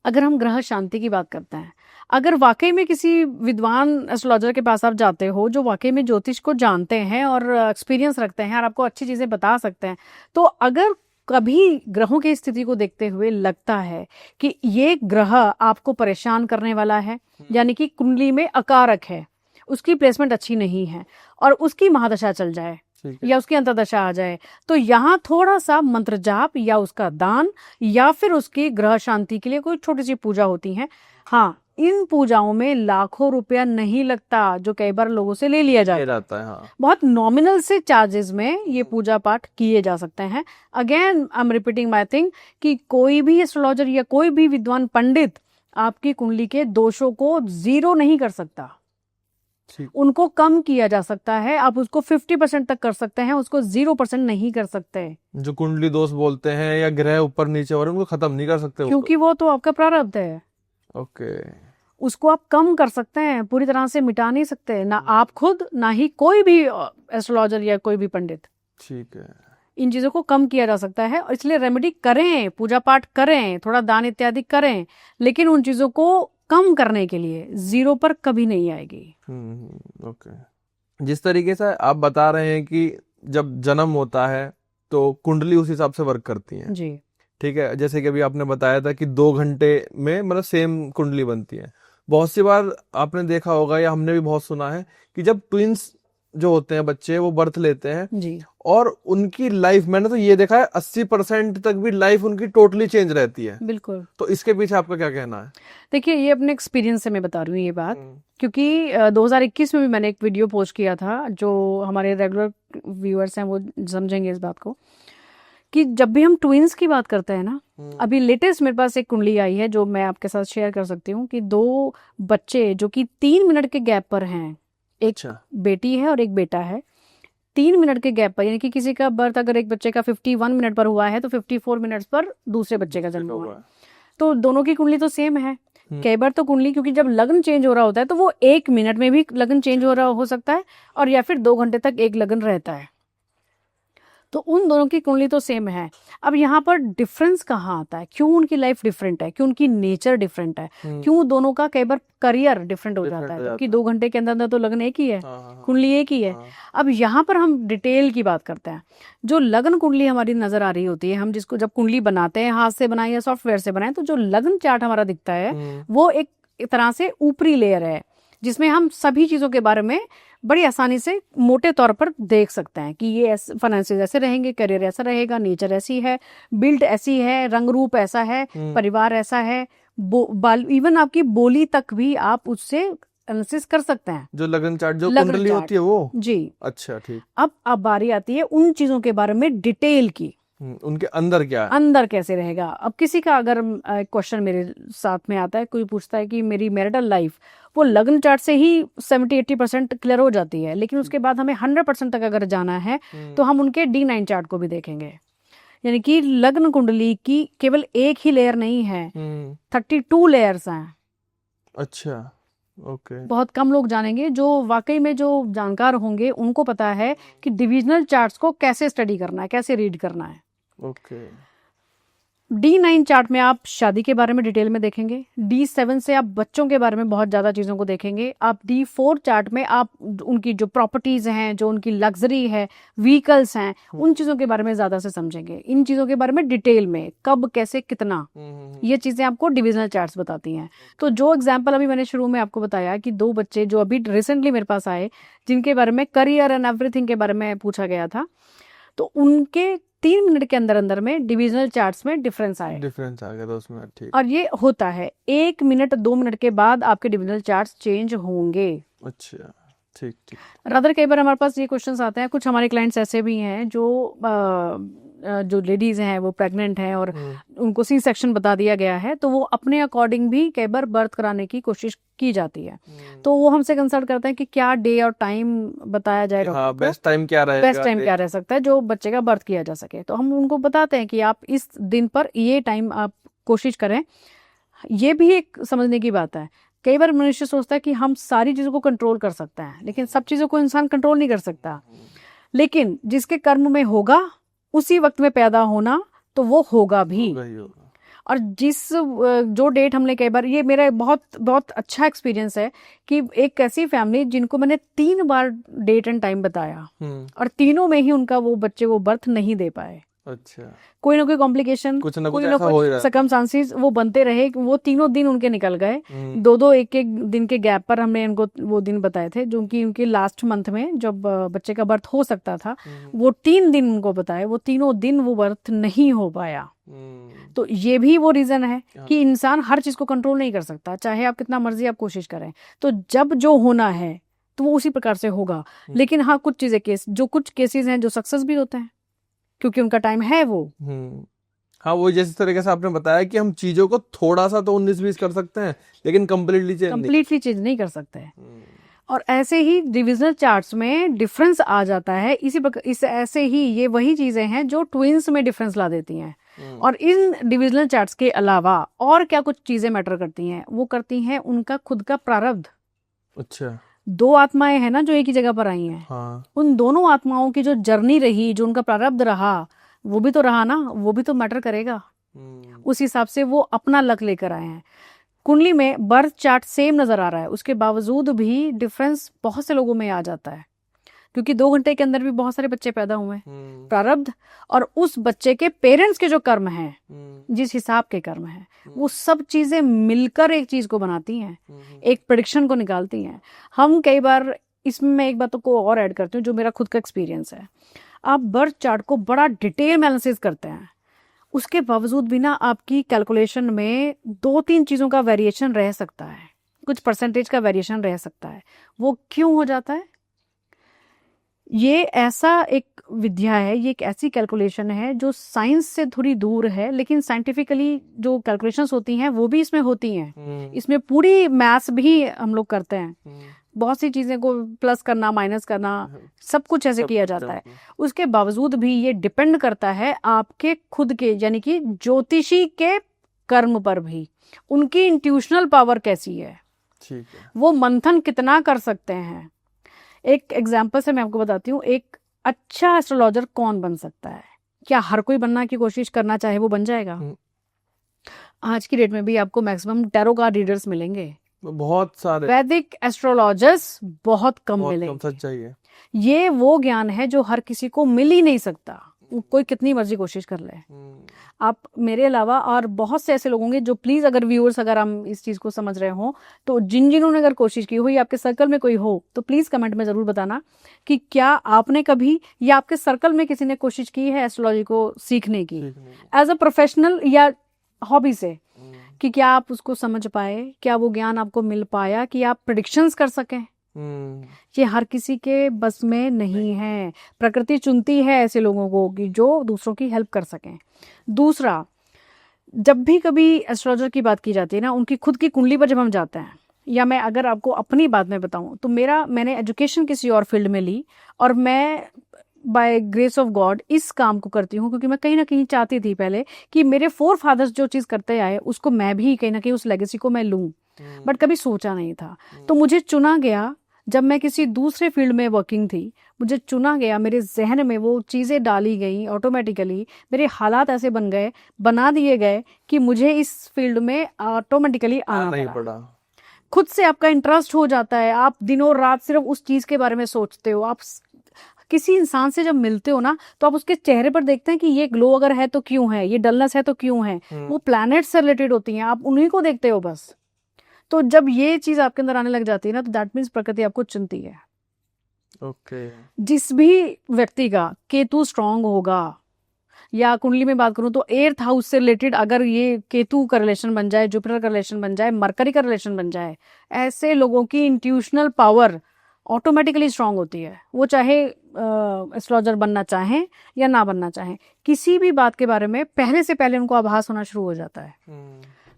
अगर हम ग्रह शांति की बात करते हैं, अगर वाकई में किसी विद्वान एस्ट्रोलॉजर के पास आप जाते हो जो वाकई में ज्योतिष को जानते हैं और एक्सपीरियंस रखते हैं और आपको अच्छी चीजें बता सकते हैं, तो अगर कभी ग्रहों की स्थिति को देखते हुए लगता है कि ये ग्रह आपको परेशान करने वाला है, यानी कि कुंडली में अकारक है, उसकी प्लेसमेंट अच्छी नहीं है और उसकी महादशा चल जाए या उसकी अंतर्दशा आ जाए, तो यहाँ थोड़ा सा मंत्र जाप या उसका दान या फिर उसकी ग्रह शांति के लिए कोई छोटी सी पूजा होती है। हाँ, इन पूजाओं में लाखों रुपया नहीं लगता जो कई बार लोगों से ले लिया जाता है। हाँ। बहुत नॉमिनल से चार्जेस में ये पूजा पाठ किए जा सकते हैं। Again I am repeating my thing कि कोई भी एस्ट्रोलॉजर या कोई भी विद्वान पंडित आपकी कुंडली के दोषों को जीरो नहीं कर सकता, उनको कम किया जा सकता है। आप उसको 50% तक कर सकते हैं, उसको 0% नहीं कर सकते। जो कुंडली दोष बोलते हैं या ग्रह ऊपर नीचे हो रहे हैं उनको खत्म नहीं कर सकते, क्योंकि वो तो आपका प्रारब्ध है। ओके। उसको आप कम कर सकते हैं, पूरी तरह से मिटा नहीं सकते, ना आप खुद ना ही कोई भी एस्ट्रोलॉजर या कोई भी पंडित। ठीक है, इन चीजों को कम किया जा सकता है और इसलिए रेमेडी करें, पूजा पाठ करें, थोड़ा दान इत्यादि करें, लेकिन उन चीजों को कम करने के लिए जीरो पर कभी नहीं आएगी। ओके। जिस तरीके से आप बता रहे हैं कि जब जन्म होता है तो कुंडली उस हिसाब से वर्क करती है जी, ठीक है। जैसे कि अभी आपने बताया था कि 2 घंटे में मतलब सेम कुंडली बनती है। बहुत सी बार आपने देखा होगा या हमने भी बहुत सुना है कि जब ट्विंस जो होते हैं बच्चे वो बर्थ लेते हैं जी, और उनकी लाइफ, मैंने तो ये देखा है 80% तक भी लाइफ उनकी टोटली चेंज रहती है। बिल्कुल। तो इसके पीछे आपका क्या कहना है? देखिए, ये अपने एक्सपीरियंस से मैं बता रही हूँ ये बात, क्योंकि 2021 में भी मैंने एक वीडियो पोस्ट किया था, जो हमारे रेगुलर व्यूअर्स हैं वो समझेंगे इस बात को, कि जब भी हम ट्विंस की बात करते हैं ना, अभी लेटेस्ट मेरे पास एक कुंडली आई है जो मैं आपके साथ शेयर कर सकती हूँ कि 2 बच्चे जो कि 3 मिनट के गैप पर हैं, एक बेटी है और एक बेटा है, 3 मिनट के गैप पर, यानी कि किसी का बर्थ अगर एक बच्चे का 51 मिनट पर हुआ है तो 54 मिनट पर दूसरे बच्चे का जन्म हुआ है। तो दोनों की कुंडली तो सेम है। कई बार तो कुंडली, क्योंकि जब लग्न चेंज हो रहा होता है तो वो 1 मिनट में भी लग्न चेंज हो रहा हो सकता है और या फिर 2 घंटे तक एक लग्न रहता है। तो उन दोनों की कुंडली तो सेम है। अब यहाँ पर डिफरेंस कहाँ आता है, क्यों उनकी लाइफ डिफरेंट है, क्यों उनकी नेचर डिफरेंट है, क्यों दोनों का कई बार करियर डिफरेंट हो जाता है, क्योंकि 2 घंटे के अंदर अंदर तो लग्न एक ही है, कुंडली एक ही है। अब यहाँ पर हम डिटेल की बात करते हैं। जो लग्न कुंडली हमारी नजर आ रही होती है, हम जिसको जब कुंडली बनाते हैं, हाथ से बनाए या सॉफ्टवेयर से बनाए, तो जो लग्न चार्ट हमारा दिखता है वो एक तरह से ऊपरी लेयर है, जिसमें हम सभी चीजों के बारे में बड़ी आसानी से मोटे तौर पर देख सकते हैं कि ये फाइनेंसेस ऐसे रहेंगे, करियर ऐसा रहेगा, नेचर ऐसी है, बिल्ड ऐसी है, रंग रूप ऐसा है, परिवार ऐसा है, इवन आपकी बोली तक भी आप उससे एनालिसिस कर सकते हैं। जो लगन चार्ट, जो कुंडली होती है वो। जी, अच्छा, ठीक। अब बारी आती है उन चीजों के बारे में डिटेल की, उनके अंदर क्या है, अंदर कैसे रहेगा। अब किसी का अगर क्वेश्चन मेरे साथ में आता है, कोई पूछता है कि मेरी मैरिटल लाइफ, वो लग्न चार्ट से ही 70-80% क्लियर हो जाती है, लेकिन उसके बाद हमें 100% तक अगर जाना है तो हम उनके D9 चार्ट को भी देखेंगे। यानी कि लग्न कुंडली की केवल एक ही लेयर नहीं है, 32 लेयर्स हैं। अच्छा, ओके। बहुत कम लोग जानेंगे, जो वाकई में जो जानकार होंगे उनको पता है कि डिविजनल चार्ट्स को कैसे स्टडी करना है, कैसे रीड करना है। ओके। D9 चार्ट में आप शादी के बारे में डिटेल में देखेंगे, D7 से आप बच्चों के बारे में बहुत ज़्यादा चीज़ों को देखेंगे, आप D4 चार्ट में आप उनकी जो प्रॉपर्टीज़ हैं, जो उनकी लग्जरी है, व्हीकल्स हैं, उन चीज़ों के बारे में ज़्यादा से समझेंगे। इन चीज़ों के बारे में डिटेल में, कब, कैसे, कितना, ये चीज़ें आपको डिविजनल चार्ट्स बताती हैं। तो जो एग्जाम्पल अभी मैंने शुरू में आपको बताया कि 2 बच्चे जो अभी रिसेंटली मेरे पास आए, जिनके बारे में करियर एंड एवरीथिंग के बारे में पूछा गया था, तो उनके 3 मिनट के अंदर अंदर में डिविजनल चार्ट्स में डिफरेंस आ गया 2 मिनट, ठीक। और ये होता है 1 मिनट 2 मिनट के बाद आपके डिविजनल चार्ट्स चेंज होंगे। अच्छा, ठीक ठीक। रादर कई बार हमारे पास ये क्वेश्चंस आते हैं, कुछ हमारे क्लाइंट्स ऐसे भी हैं जो लेडीज हैं, वो प्रेग्नेंट हैं और उनको सी सेक्शन बता दिया गया है, तो वो अपने अकॉर्डिंग भी कई बार बर्थ कराने की कोशिश की जाती है। तो वो हमसे कंसल्ट करते हैं कि क्या डे और टाइम बताया जाए, हाँ, बेस्ट टाइम क्या रहेगा, बेस्ट टाइम क्या रह सकता है जो बच्चे का बर्थ किया जा सके। तो हम उनको बताते हैं कि आप इस दिन पर ये टाइम आप कोशिश करें। ये भी एक समझने की बात है, कई बार मनुष्य सोचता है कि हम सारी चीज़ों को कंट्रोल कर सकते हैं, लेकिन सब चीज़ों को इंसान कंट्रोल नहीं कर सकता। लेकिन जिसके कर्म में होगा उसी वक्त में पैदा होना, तो वो होगा भी। और जो डेट हमने कई बार, ये मेरा बहुत बहुत अच्छा एक्सपीरियंस है कि एक ऐसी फैमिली जिनको मैंने 3 बार डेट एंड टाइम बताया और तीनों में ही उनका वो बच्चे को बर्थ नहीं दे पाए। अच्छा, कोई ना कोई कॉम्प्लिकेशन, कुछ ना कोई कुछ ना ऐसा हो ही कोई रहा है। सर्कमस्टांसेस वो बनते रहे। वो तीनों दिन उनके निकल गए, 2-2 एक-एक दिन के गैप पर हमने इनको वो दिन बताए थे, जो कि उनके लास्ट मंथ में जब बच्चे का बर्थ हो सकता था, वो 3 दिन उनको बताए, वो तीनों दिन वो बर्थ नहीं हो पाया। तो ये भी वो रीजन है कि इंसान हर चीज को कंट्रोल नहीं कर सकता, चाहे आप कितना मर्जी आप कोशिश करें। तो जब जो होना है तो वो उसी प्रकार से होगा। लेकिन हाँ, कुछ चीजें कुछ केसेस हैं जो सक्सेस भी होते हैं क्योंकि उनका टाइम है वो। हाँ, वो जिस तरीके से आपने बताया कि हम चीजों को थोड़ा सा तो 19-20 कर सकते हैं, लेकिन कंप्लीटली चेंज नहीं कर सकते। और ऐसे ही डिविजनल चार्ट्स में डिफरेंस आ जाता है। ऐसे ही ये वही चीजें हैं जो ट्विंस में डिफरेंस ला देती हैं। और इन डिविजनल चार्ट्स के अलावा और क्या कुछ चीजें मैटर करती हैं, वो करती हैं उनका खुद का प्रारब्ध। अच्छा, 2 आत्माएं हैं ना जो एक ही जगह पर आई हैं। हाँ। उन दोनों आत्माओं की जो जर्नी रही, जो उनका प्रारब्ध रहा, वो भी तो रहा ना, वो भी तो मैटर करेगा। उस हिसाब से वो अपना लक लेकर आए हैं। कुंडली में बर्थ चार्ट सेम नजर आ रहा है, उसके बावजूद भी डिफरेंस बहुत से लोगों में आ जाता है, क्योंकि 2 घंटे के अंदर भी बहुत सारे बच्चे पैदा हुए हैं। प्रारब्ध और उस बच्चे के पेरेंट्स के जो कर्म हैं, जिस हिसाब के कर्म हैं, वो सब चीजें मिलकर एक चीज को बनाती हैं, एक प्रेडिक्शन को निकालती हैं। हम कई बार इसमें मैं एक बात को और ऐड करती हूँ जो मेरा खुद का एक्सपीरियंस है। आप बर्थ चार्ट को बड़ा डिटेल में एनालिसिस करते हैं, उसके बावजूद भी ना आपकी कैलकुलेशन में 2-3 चीजों का वेरिएशन रह सकता है, कुछ परसेंटेज का वेरिएशन रह सकता है। वो क्यों हो जाता है? ये ऐसा एक विद्या है, ये एक ऐसी कैलकुलेशन है जो साइंस से थोड़ी दूर है, लेकिन साइंटिफिकली जो कैलकुलेशंस होती हैं वो भी इसमें होती हैं। इसमें पूरी मैथ्स भी हम लोग करते हैं, बहुत सी चीजें को प्लस करना, माइनस करना, सब कुछ ऐसे किया जाता है। उसके बावजूद भी ये डिपेंड करता है आपके खुद के, यानी कि ज्योतिषी के कर्म पर भी, उनकी इंट्यूशनल पावर कैसी है, वो मंथन कितना कर सकते हैं। एक एग्जाम्पल से मैं आपको बताती हूँ। एक अच्छा एस्ट्रोलॉजर कौन बन सकता है? क्या हर कोई बनना की कोशिश करना चाहे वो बन जाएगा? आज की डेट में भी आपको मैक्सिमम टैरो कार्ड रीडर्स मिलेंगे, बहुत सारे, वैदिक एस्ट्रोलॉजर्स बहुत कम बहुत कम, मिलेंगे। सच्चाई है। ये वो ज्ञान है जो हर किसी को मिल ही नहीं सकता, कोई कितनी मर्जी कोशिश कर ले। आप मेरे अलावा और बहुत से ऐसे लोग होंगे जो, प्लीज अगर व्यूअर्स अगर हम इस चीज को समझ रहे हो, तो जिन्होंने अगर कोशिश की हो या आपके सर्कल में कोई हो, तो प्लीज कमेंट में जरूर बताना कि क्या आपने कभी या आपके सर्कल में किसी ने कोशिश की है एस्ट्रोलॉजी को सीखने की एज अ प्रोफेशनल या हॉबी से, कि क्या आप उसको समझ पाए, क्या वो ज्ञान आपको मिल पाया कि आप प्रेडिक्शंस कर सकें। ये हर किसी के बस में नहीं है। प्रकृति चुनती है ऐसे लोगों को कि जो दूसरों की हेल्प कर सकें। दूसरा, जब भी कभी एस्ट्रोलॉजर की बात की जाती है ना, उनकी खुद की कुंडली पर जब हम जाते हैं, या मैं अगर आपको अपनी बात में बताऊं तो मैंने एजुकेशन किसी और फील्ड में ली, और मैं बाय ग्रेस ऑफ गॉड इस काम को करती हूँ क्योंकि मैं कहीं ना कहीं चाहती थी पहले कि मेरे फोर फादर्स जो चीज़ करते आए उसको मैं भी कहीं ना कहीं उस लेगेसी को मैं लूँ, बट कभी सोचा नहीं था। तो मुझे चुना गया, जब मैं किसी दूसरे फील्ड में वर्किंग थी, मुझे चुना गया, मेरे जहन में वो चीज़ें डाली गई ऑटोमेटिकली, मेरे हालात ऐसे बना दिए गए कि मुझे इस फील्ड में ऑटोमेटिकली आना पड़ा। खुद से आपका इंटरेस्ट हो जाता है, आप दिनों रात सिर्फ उस चीज़ के बारे में सोचते हो। आप किसी इंसान से जब मिलते हो ना, तो आप उसके चेहरे पर देखते हैं कि ये ग्लो अगर है तो क्यों है, ये डलनेस है तो क्यों है, वो प्लैनेट से रिलेटेड होती हैं, आप उन्हीं को देखते हो बस। तो जब ये चीज आपके अंदर आने लग जाती है ना, तो दैट मीन्स प्रकृति आपको चुनती है। ओके। जिस भी व्यक्ति का केतु स्ट्रांग होगा, या कुंडली में बात करूं तो 8th हाउस से रिलेटेड अगर ये केतु का रिलेशन बन जाए, जुपिटर का रिलेशन बन जाए, मरकरी का रिलेशन बन जाए, ऐसे लोगों की इंट्यूशनल पावर ऑटोमेटिकली स्ट्रांग होती है। वो चाहे एस्ट्रोलॉजर बनना चाहें या ना बनना चाहें, किसी भी बात के बारे में पहले से पहले उनको आभास होना शुरू हो जाता है।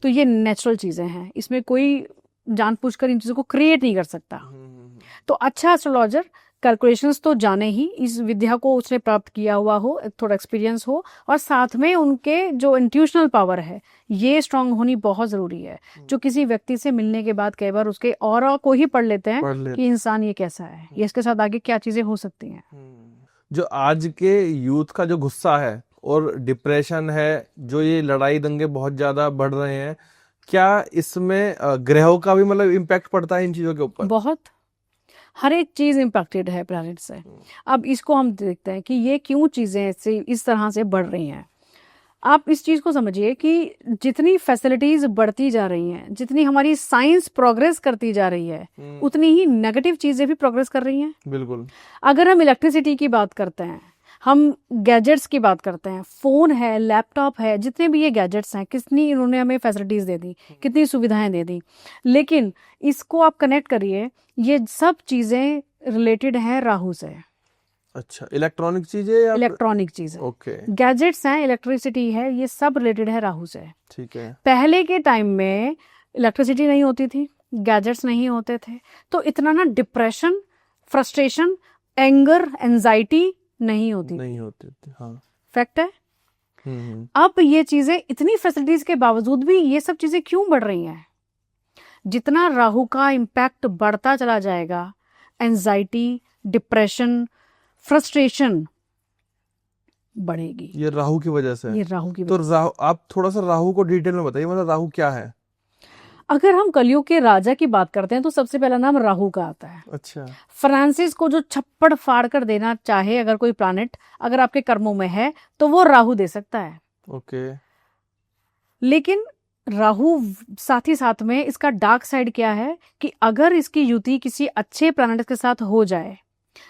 तो ये नेचुरल चीजें हैं, इसमें कोई जानबूझकर इन चीजों को क्रिएट नहीं कर सकता। तो अच्छा एस्ट्रोलॉजर कैलकुलेशंस तो जाने ही, इस विद्या को उसने प्राप्त किया हुआ हो, थोड़ा एक्सपीरियंस हो, और साथ में उनके जो इंट्यूशनल पावर है ये स्ट्रांग होनी बहुत जरूरी है। जो किसी व्यक्ति से मिलने के बाद कई बार उसके ऑरा को ही पढ़ लेते हैं कि इंसान ये कैसा है, ये इसके साथ आगे क्या चीजें हो सकती हैं। जो आज के यूथ का जो गुस्सा है और डिप्रेशन है, जो ये लड़ाई दंगे बहुत ज्यादा बढ़ रहे हैं, क्या इसमें ग्रहों का भी मतलब इम्पैक्ट पड़ता है इन चीजों के ऊपर? बहुत, हर एक चीज इम्पैक्टेड है प्लैनेट से। अब इसको हम देखते हैं कि ये क्यों चीजें ऐसे इस तरह से बढ़ रही हैं। आप इस चीज को समझिए कि जितनी फैसिलिटीज बढ़ती जा रही हैं, जितनी हमारी साइंस प्रोग्रेस करती जा रही है, उतनी ही नेगेटिव चीजें भी प्रोग्रेस कर रही हैं। बिल्कुल। अगर हम इलेक्ट्रिसिटी की बात करते हैं, हम गैजेट्स की बात करते हैं, फोन है, लैपटॉप है, जितने भी ये गैजेट्स हैं, कितनी इन्होंने हमें फैसिलिटीज दे दी, कितनी सुविधाएं दे दी, लेकिन इसको आप कनेक्ट करिए, ये सब चीजें रिलेटेड है राहु से। अच्छा, इलेक्ट्रॉनिक चीजें या इलेक्ट्रॉनिक चीजें, ओके, गैजेट्स हैं, इलेक्ट्रिसिटी है, ये सब रिलेटेड है राहु से। ठीक है। पहले के टाइम में इलेक्ट्रिसिटी नहीं होती थी, गैजेट्स नहीं होते थे, तो इतना ना डिप्रेशन, फ्रस्ट्रेशन, एंगर, एंजाइटी नहीं होती थी। हाँ, फैक्ट है। अब ये चीजें, इतनी फैसिलिटीज के बावजूद भी ये सब चीजें क्यों बढ़ रही हैं? जितना राहु का इम्पैक्ट बढ़ता चला जाएगा, एंजाइटी, डिप्रेशन, फ्रस्ट्रेशन बढ़ेगी। ये राहु की वजह से? ये राहु की तो राहु, आप थोड़ा सा राहु को डिटेल में बताइए, मतलब राहु क्या है? अगर हम कलयुग के राजा की बात करते हैं तो सबसे पहला नाम राहु का आता है। अच्छा। फ्रांसिस को जो छप्पड़ फाड़ कर देना चाहे अगर कोई प्लैनेट अगर आपके कर्मों में है तो वो राहु दे सकता है। ओके। लेकिन राहु साथ ही साथ में इसका डार्क साइड क्या है कि अगर इसकी युति किसी अच्छे प्लैनेट के साथ हो जाए,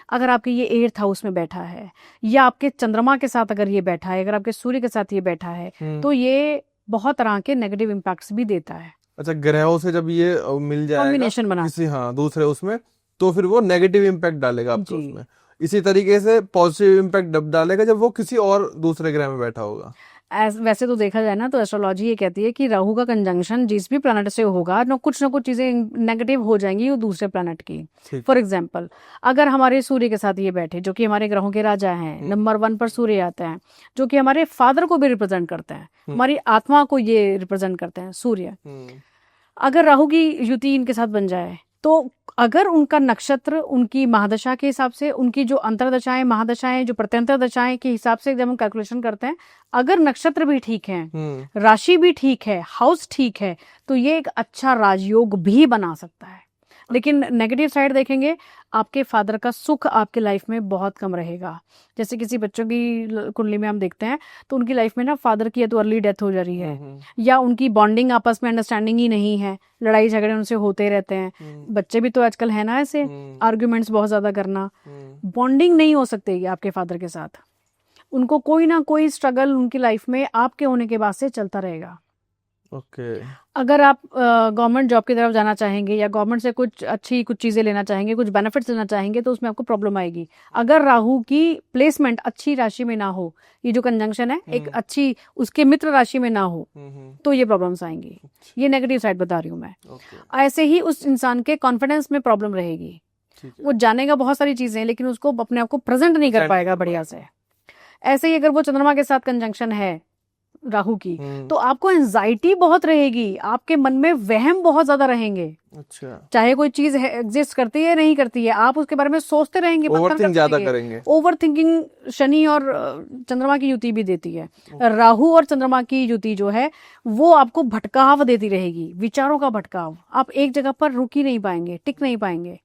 अगर आपके ये 8th हाउस में बैठा है, या आपके चंद्रमा के साथ अगर ये बैठा है, अगर आपके सूर्य के साथ ये बैठा है, तो ये बहुत तरह के नेगेटिव इम्पैक्ट्स भी देता है। अच्छा, ग्रहों से जब ये मिल जाएगा कॉम्बिनेशन बना किसी दूसरे उसमें, तो फिर वो नेगेटिव इम्पैक्ट डालेगा आपको उसमें। इसी तरीके से पॉजिटिव इम्पैक्ट डालेगा जब वो किसी और दूसरे ग्रह में बैठा होगा। वैसे तो देखा जाए ना तो एस्ट्रोलॉजी ये कहती है कि राहु का कंजंक्शन जिस भी प्लैनेट से होगा ना कुछ चीजें नेगेटिव हो जाएंगी वो दूसरे प्लैनेट की। फॉर एग्जांपल, अगर हमारे सूर्य के साथ ये बैठे, जो कि हमारे ग्रहों के राजा हैं, नंबर 1 पर सूर्य आते हैं, जो कि हमारे फादर को भी रिप्रेजेंट करते हैं, हमारी आत्मा को ये रिप्रेजेंट करते हैं सूर्य। अगर राहु की युति इनके साथ बन जाए तो अगर उनका नक्षत्र उनकी महादशा के हिसाब से, उनकी जो अंतरदशाएं महादशाएं जो प्रत्यंतर दशाएं के हिसाब से जब हम कैलकुलेशन करते हैं, अगर नक्षत्र भी ठीक है, राशि भी ठीक है, हाउस ठीक है, तो ये एक अच्छा राजयोग भी बना सकता है। लेकिन नेगेटिव साइड देखेंगे, आपके फादर का सुख आपके लाइफ में बहुत कम रहेगा। जैसे किसी बच्चों की कुंडली में हम देखते हैं तो उनकी लाइफ में ना फादर की या तो अर्ली डेथ हो जा रही है, या उनकी बॉन्डिंग आपस में अंडरस्टैंडिंग ही नहीं है, लड़ाई झगड़े उनसे होते रहते हैं। बच्चे भी तो आजकल है ना ऐसे, आर्ग्यूमेंट्स बहुत ज्यादा करना, बॉन्डिंग नहीं हो सकती आपके फादर के साथ। उनको कोई ना कोई स्ट्रगल उनकी लाइफ में आपके होने के बाद से चलता रहेगा। ओके। अगर आप गवर्नमेंट जॉब की तरफ जाना चाहेंगे या गवर्नमेंट से कुछ चीज़ें लेना चाहेंगे, कुछ बेनिफिट्स लेना चाहेंगे, तो उसमें आपको प्रॉब्लम आएगी। अगर राहु की प्लेसमेंट अच्छी राशि में ना हो, ये जो कंजंक्शन है एक अच्छी उसके मित्र राशि में ना हो, तो ये प्रॉब्लम्स आएंगी। ये नेगेटिव साइड बता रही हूँ मैं। ऐसे ही उस इंसान के कॉन्फिडेंस में प्रॉब्लम रहेगी। वो जानेगा बहुत सारी चीजें, लेकिन उसको अपने आप को प्रेजेंट नहीं कर पाएगा बढ़िया से। ऐसे ही अगर वो चंद्रमा के साथ कंजंक्शन है राहु की, तो आपको एंजाइटी बहुत रहेगी, आपके मन में वहम बहुत ज्यादा रहेंगे। अच्छा। चाहे कोई चीज एग्जिस्ट करती है नहीं करती है, आप उसके बारे में सोचते रहेंगे, ओवरथिंक ज्यादा करेंगे। ओवरथिंकिंग शनि और चंद्रमा की युति भी देती है। राहु और चंद्रमा की युति जो है वो आपको भटकाव देती रहेगी, विचारों का भटकाव। आप एक जगह पर रुक ही नहीं पाएंगे, टिक नहीं पाएंगे।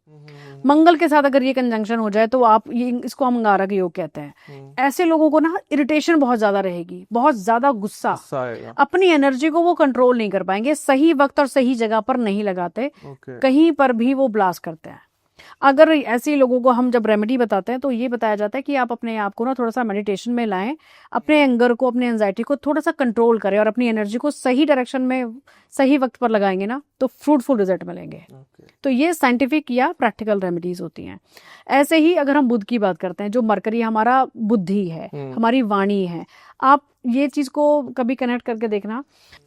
मंगल के साथ अगर ये कंजंक्शन हो जाए तो आप इसको हम अंगारक योग कहते हैं। ऐसे लोगों को ना इरिटेशन बहुत ज्यादा रहेगी, बहुत ज्यादा गुस्सा, अपनी एनर्जी को वो कंट्रोल नहीं कर पाएंगे, सही वक्त और सही जगह पर नहीं लगाते, कहीं पर भी वो ब्लास्ट करते हैं। अगर ऐसे लोगों को हम जब रेमेडी बताते हैं तो ये बताया जाता है कि आप अपने आप को ना थोड़ा सा मेडिटेशन में लाएं, अपने एंगर को, अपने एंजाइटी को थोड़ा सा कंट्रोल करें और अपनी एनर्जी को सही डायरेक्शन में सही वक्त पर लगाएंगे ना तो फ्रूटफुल रिजल्ट मिलेंगे। तो ये साइंटिफिक या प्रैक्टिकल रेमेडीज होती हैं। ऐसे ही अगर हम बुध की बात करते हैं, जो मरकरी हमारा बुद्धि है, हमारी वाणी है, आप ये चीज को कभी कनेक्ट करके देखना।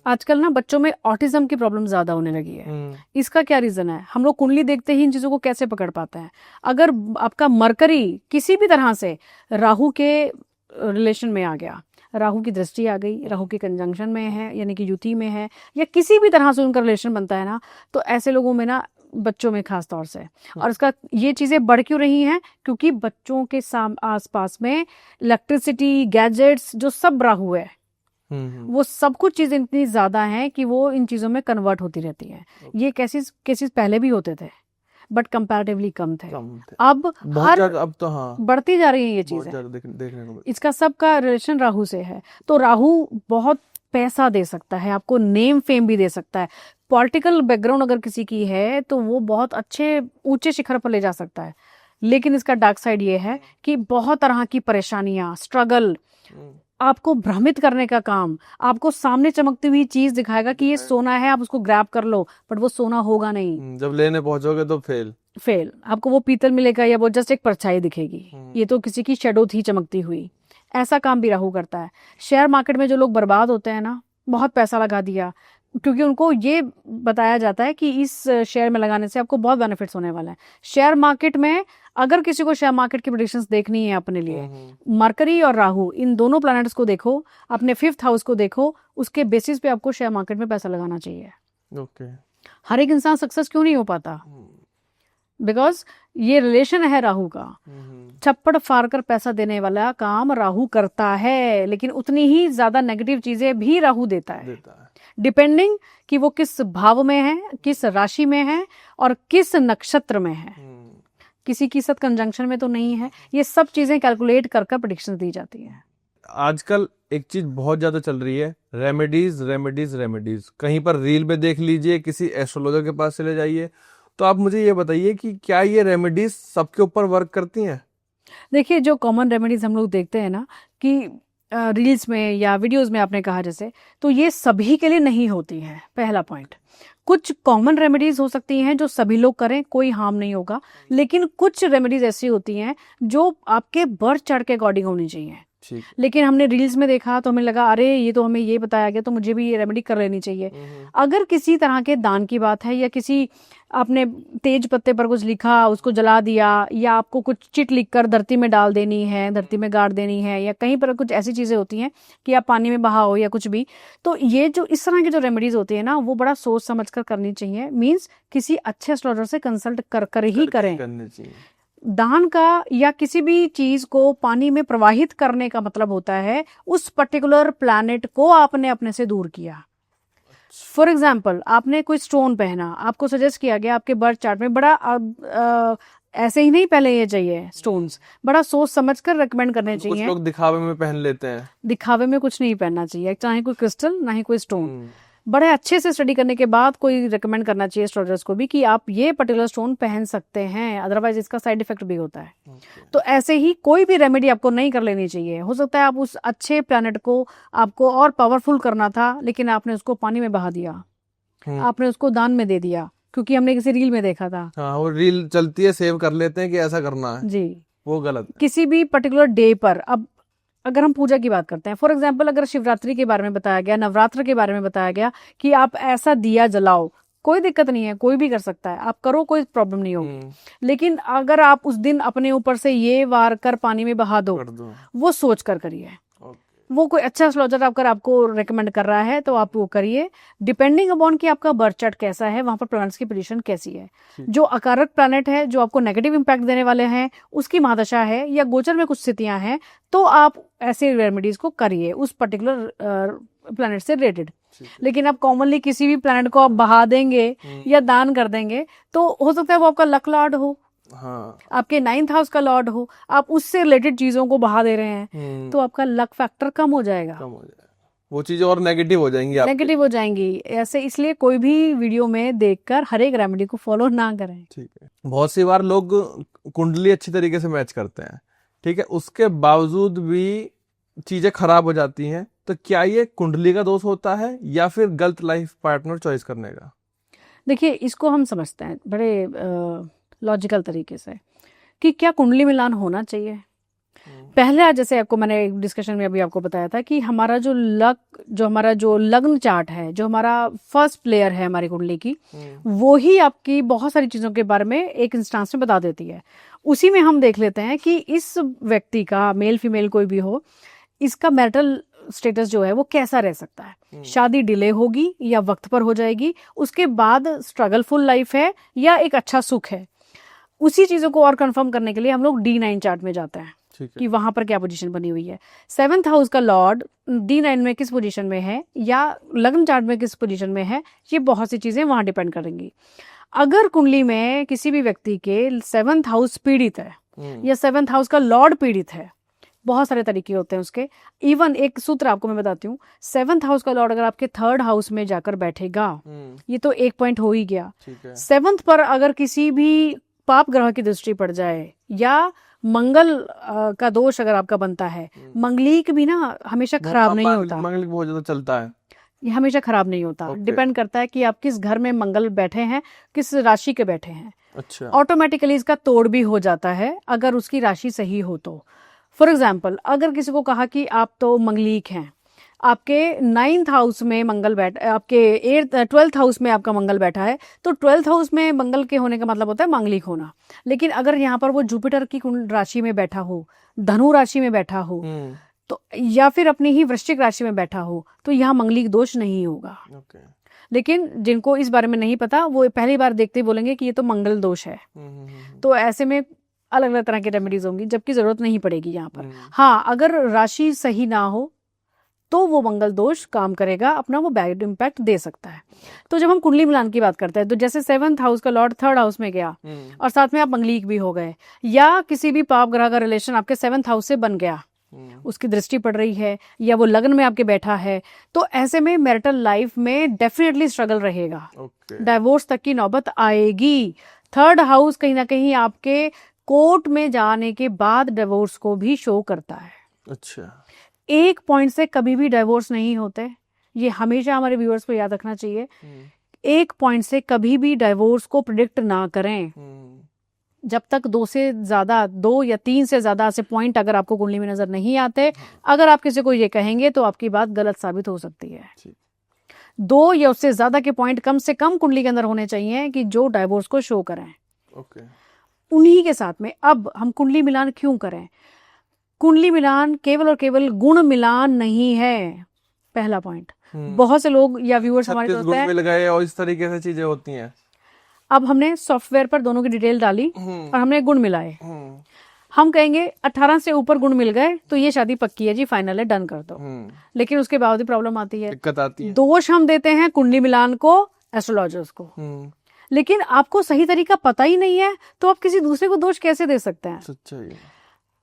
आजकल ना बच्चों में ऑटिज्म की प्रॉब्लम ज्यादा होने लगी है। इसका क्या रीजन है? हम लोग कुंडली देखते ही इन चीजों को कैसे पकड़ पाते हैं? अगर आपका मरकरी किसी भी तरह से राहु के रिलेशन में आ गया, राहु की दृष्टि आ गई, राहु के कंजंक्शन में है यानी कि युति में है, या किसी भी तरह से उनका रिलेशन बनता है ना, तो ऐसे लोगों में ना, बच्चों में खास तौर से, और इसका ये चीजें बढ़ क्यों रही हैं? क्योंकि बच्चों के आसपास में इलेक्ट्रिसिटी, गैजेट्स, जो सब राहु है, वो सब कुछ चीजें इतनी ज्यादा हैं कि वो इन चीजों में कन्वर्ट होती रहती हैं। ये केसेस पहले भी होते थे बट कंपैरेटिवली कम थे। अब अब तो हाँ बढ़ती जा रही है ये चीजें। देखने को इसका सबका रिलेशन राहु से है। तो राहु बहुत पैसा दे सकता है आपको, नेम फेम भी दे सकता है। पॉलिटिकल बैकग्राउंड अगर किसी की है तो वो बहुत अच्छे ऊंचे शिखर पर ले जा सकता है। लेकिन इसका डार्क साइड ये है कि बहुत तरह की परेशानियां, स्ट्रगल, आपको भ्रमित करने का काम, आपको सामने चमकती हुई चीज दिखाएगा कि ये सोना है, आप उसको ग्रैब कर लो, बट वो सोना होगा नहीं। जब लेने पहुंचोगे तो फेल आपको वो पीतल मिलेगा या वो जस्ट एक परछाई दिखेगी, ये तो किसी की शेडो थी चमकती हुई। ऐसा काम भी राहु करता है। शेयर मार्केट में जो लोग बर्बाद होते हैं ना, बहुत पैसा लगा दिया, क्योंकि उनको ये बताया जाता है कि इस शेयर में लगाने से आपको बहुत बेनिफिट्स होने वाला है। शेयर मार्केट में अगर किसी को शेयर मार्केट की प्रेडिक्शंस देखनी है अपने लिए, मरकरी और राहु इन दोनों प्लैनेट्स को देखो, अपने 5th हाउस को देखो, उसके बेसिस पे आपको शेयर मार्केट में पैसा लगाना चाहिए। हर एक इंसान सक्सेस क्यों नहीं हो पाता? बिकॉज ये रिलेशन है राहु का। छप्पड़ फाड़ कर पैसा देने वाला काम राहु करता है, लेकिन उतनी ही ज्यादा नेगेटिव चीजें भी राहु देता है, डिपेंडिंग कि वो किस भाव में है, किस राशि में है और किस नक्षत्र में है। किसी की साथ कंजंक्शन में तो नहीं है। ये सब चीजें कैलकुलेट कर कर प्रेडिक्शन दी जाती है। आजकल एक चीज बहुत ज्यादा चल रही है, रेमेडीज रेमेडीज रेमेडीज। कहीं पर रील पे देख लीजिए, किसी एस्ट्रोलॉजर के पास चले जाइए। तो आप मुझे ये बताइए कि क्या ये रेमेडीज सबके ऊपर वर्क करती हैं? देखिए, जो कॉमन रेमेडीज हम लोग देखते हैं ना कि रील्स में या वीडियोस में आपने कहा जैसे, तो ये सभी के लिए नहीं होती है। पहला पॉइंट, कुछ कॉमन रेमेडीज हो सकती हैं जो सभी लोग करें, कोई हार्म नहीं होगा। लेकिन कुछ रेमेडीज ऐसी होती हैं जो आपके बर्थ चार्ट के अकॉर्डिंग होनी चाहिए। ठीक। लेकिन हमने रील्स में देखा तो हमें लगा अरे ये तो हमें ये बताया गया तो मुझे भी ये रेमेडी कर लेनी चाहिए। अगर किसी तरह के दान की बात है या किसी आपने तेज पत्ते पर कुछ लिखा उसको जला दिया या आपको कुछ चिट लिखकर धरती में डाल देनी है, धरती में गाड़ देनी है, या कहीं पर कुछ ऐसी चीजें होती हैं कि आप पानी में बहाओ या कुछ भी, तो ये जो इस तरह की जो रेमेडीज होती है ना वो बड़ा सोच समझ कर करनी चाहिए। मीन्स किसी अच्छे एस्ट्रोलॉजर से कंसल्ट कर कर ही करें। करनी चाहिए। दान का या किसी भी चीज को पानी में प्रवाहित करने का मतलब होता है उस पर्टिकुलर प्लैनेट को आपने अपने से दूर किया। फॉर एग्जाम्पल आपने कोई स्टोन पहना, आपको सजेस्ट किया गया आपके बर्थ चार्ट में बड़ा ऐसे ही नहीं पहले ये चाहिए स्टोन्स, बड़ा सोच समझ कर रिकमेंड करने कुछ चाहिए। लोग दिखावे में पहन लेते हैं। दिखावे में कुछ नहीं पहनना चाहिए, चाहे कोई क्रिस्टल ना ही कोई स्टोन। बड़े अच्छे से स्टडी करने के बाद कोई रिकमेंड करना चाहिए एस्ट्रोलॉजर्स को भी कि आप ये पर्टिकुलर स्टोन पहन सकते हैं, अदरवाइज इसका साइड इफेक्ट भी होता है। तो ऐसे ही कोई भी रेमेडी आपको नहीं कर लेनी चाहिए। हो सकता है आप उस अच्छे प्लैनेट को आपको और पावरफुल करना था लेकिन आपने उसको पानी में बहा दिया, आपने उसको दान में दे दिया, क्योंकि हमने किसी रील में देखा था। हाँ, वो रील चलती है, सेव कर लेते हैं कि ऐसा करना है जी, वो गलत है। किसी भी पर्टिकुलर डे पर, अब अगर हम पूजा की बात करते हैं, फॉर एग्जाम्पल अगर शिवरात्रि के बारे में बताया गया, नवरात्र के बारे में बताया गया कि आप ऐसा दिया जलाओ, कोई दिक्कत नहीं है, कोई भी कर सकता है, आप करो, कोई प्रॉब्लम नहीं होगी। लेकिन अगर आप उस दिन अपने ऊपर से ये वार कर पानी में बहा दो, वो सोच कर करिए। वो कोई अच्छा एस्ट्रोलॉजर अगर आपको रेकमेंड कर रहा है तो आप वो करिए, डिपेंडिंग अपॉन कि आपका बर्थ चार्ट कैसा है, वहां पर प्लैनेट्स की पोजीशन कैसी है। जो अकारक प्लैनेट है जो आपको नेगेटिव इंपैक्ट देने वाले हैं, उसकी महादशा है या गोचर में कुछ स्थितियां हैं, तो आप ऐसे रेमेडीज को करिए उस पर्टिकुलर प्लैनेट से रिलेटेड। लेकिन आप कॉमनली किसी भी प्लैनेट को आप बहा देंगे या दान कर देंगे तो हो सकता है वो आपका लक लॉर्ड हो, हाँ, आपके 9th हाउस का लॉर्ड हो, आप उससे रिलेटेड चीजों को बहा दे रहे हैं तो आपका लक फैक्टर कम हो जाएगा, वो चीजें और नेगेटिव हो जाएंगी, नेगेटिव हो जाएंगी ऐसे। इसलिए कोई भी वीडियो में देखकर हर एक रेमेडी को फॉलो ना करें। ठीक है। बहुत सी बार लोग कुंडली अच्छी तरीके से मैच करते हैं, ठीक है, उसके बावजूद भी चीजें खराब हो जाती हैं, तो क्या ये कुंडली का दोष होता है या फिर गलत लाइफ पार्टनर चॉइस करने का? देखिए, इसको हम समझते हैं बड़े लॉजिकल तरीके से कि क्या कुंडली मिलान होना चाहिए। पहले जैसे आपको मैंने डिस्कशन में अभी आपको बताया था कि हमारा जो लग्न चार्ट है, जो हमारा फर्स्ट प्लेयर है हमारी कुंडली की, वो ही आपकी बहुत सारी चीजों के बारे में एक इंस्टांस में बता देती है। उसी में हम देख लेते हैं कि इस व्यक्ति का, मेल फीमेल कोई भी हो, इसका मैरिटल स्टेटस जो है वो कैसा रह सकता है। शादी डिले होगी या वक्त पर हो जाएगी, उसके बाद स्ट्रगलफुल लाइफ है या एक अच्छा सुख है। उसी चीजों को और कंफर्म करने के लिए हम लोग D9 चार्ट में जाते हैं कि वहां पर क्या पोजीशन बनी हुई है, 7th हाउस का लॉर्ड D9 में किस पोजीशन में है या लग्न चार्ट में किस पोजीशन में है, ये बहुत सी चीजें वहां डिपेंड करेंगी। अगर कुंडली में किसी भी व्यक्ति के 7th हाउस पीड़ित है या 7th हाउस का लॉर्ड पीड़ित है, बहुत सारे तरीके होते हैं उसके। इवन एक सूत्र आपको मैं बताती हूँ, 7th हाउस का लॉर्ड अगर आपके 3rd हाउस में जाकर बैठेगा, ये तो एक पॉइंट हो ही गया। 7th पर अगर किसी भी पाप ग्रह की दृष्टि पड़ जाए या मंगल का दोष अगर आपका बनता है, मंगलिक भी ना हमेशा खराब नहीं होता, मंगलिक बहुत ज्यादा चलता है, ये हमेशा खराब नहीं होता। डिपेंड करता है कि आप किस घर में मंगल बैठे हैं, किस राशि के बैठे हैं। अच्छा, ऑटोमेटिकली इसका तोड़ भी हो जाता है अगर उसकी राशि सही हो तो। फॉर एग्जाम्पल, अगर किसी को कहा कि आप तो मंगलिक हैं, आपके 9th हाउस में मंगल आपके 12th हाउस में आपका मंगल बैठा है, तो 12th हाउस में मंगल के होने का मतलब होता है मांगलिक होना। लेकिन अगर यहाँ पर वो जुपिटर की राशि में बैठा हो, धनु राशि में बैठा हो, तो या फिर अपनी ही वृश्चिक राशि में बैठा हो, तो यहाँ मंगलिक दोष नहीं होगा। लेकिन जिनको इस बारे में नहीं पता, वो पहली बार देखते ही बोलेंगे कि ये तो मंगल दोष है। तो ऐसे में अलग अलग तरह की रेमेडीज होंगी, जबकि जरूरत नहीं पड़ेगी यहाँ पर। हाँ, अगर राशि सही ना हो तो वो मंगल दोष काम करेगा अपना, वो बैड इम्पैक्ट दे सकता है। तो जब हम कुंडली मिलान की बात करते हैं, तो जैसे 7th हाउस का लॉर्ड 3rd हाउस में गया और साथ में आप मंगलिक भी हो गए, या किसी भी पाप ग्रह का रिलेशन आपके 7th हाउस से बन गया, उसकी दृष्टि पड़ रही है या वो लग्न में आपके बैठा है, तो ऐसे में मैरिटल लाइफ में डेफिनेटली स्ट्रगल रहेगा, डाइवोर्स तक की नौबत आएगी। 3rd हाउस कहीं ना कहीं आपके कोर्ट में जाने के बाद डिवोर्स को भी शो करता है। अच्छा, एक पॉइंट से कभी भी डिवोर्स नहीं होते, ये हमेशा हमारे व्यूअर्स को याद रखना चाहिए। एक पॉइंट से कभी भी डिवोर्स को प्रिडिक्ट ना करें। जब तक 2 या 3 से ज्यादा ऐसे पॉइंट अगर आपको कुंडली में नजर नहीं आते, अगर आप किसी को ये कहेंगे तो आपकी बात गलत साबित हो सकती है। 2 या उससे ज्यादा के पॉइंट कम से कम कुंडली के अंदर होने चाहिए कि जो डाइवोर्स को शो करें। उन्हीं के साथ में अब हम कुंडली मिलान क्यों करें? कुंडली मिलान केवल और केवल गुण मिलान नहीं है, पहला पॉइंट। बहुत से लोग या व्यूअर्स हमारे दोस्त गुण हैं, मिल गए और इस तरीके से चीजें होती हैं। अब हमने सॉफ्टवेयर पर दोनों की डिटेल डाली और हमने गुण मिलाए। हम कहेंगे 18 से ऊपर गुण मिल गए तो ये शादी पक्की है जी, फाइनल है, डन कर दो। लेकिन उसके बावजूद प्रॉब्लम आती है, दिक्कत आती है। दोष हम देते हैं कुंडली मिलान को, एस्ट्रोलॉजर्स को। लेकिन आपको सही तरीका पता ही नहीं है तो आप किसी दूसरे को दोष कैसे दे सकते हैं? सच्चाई है।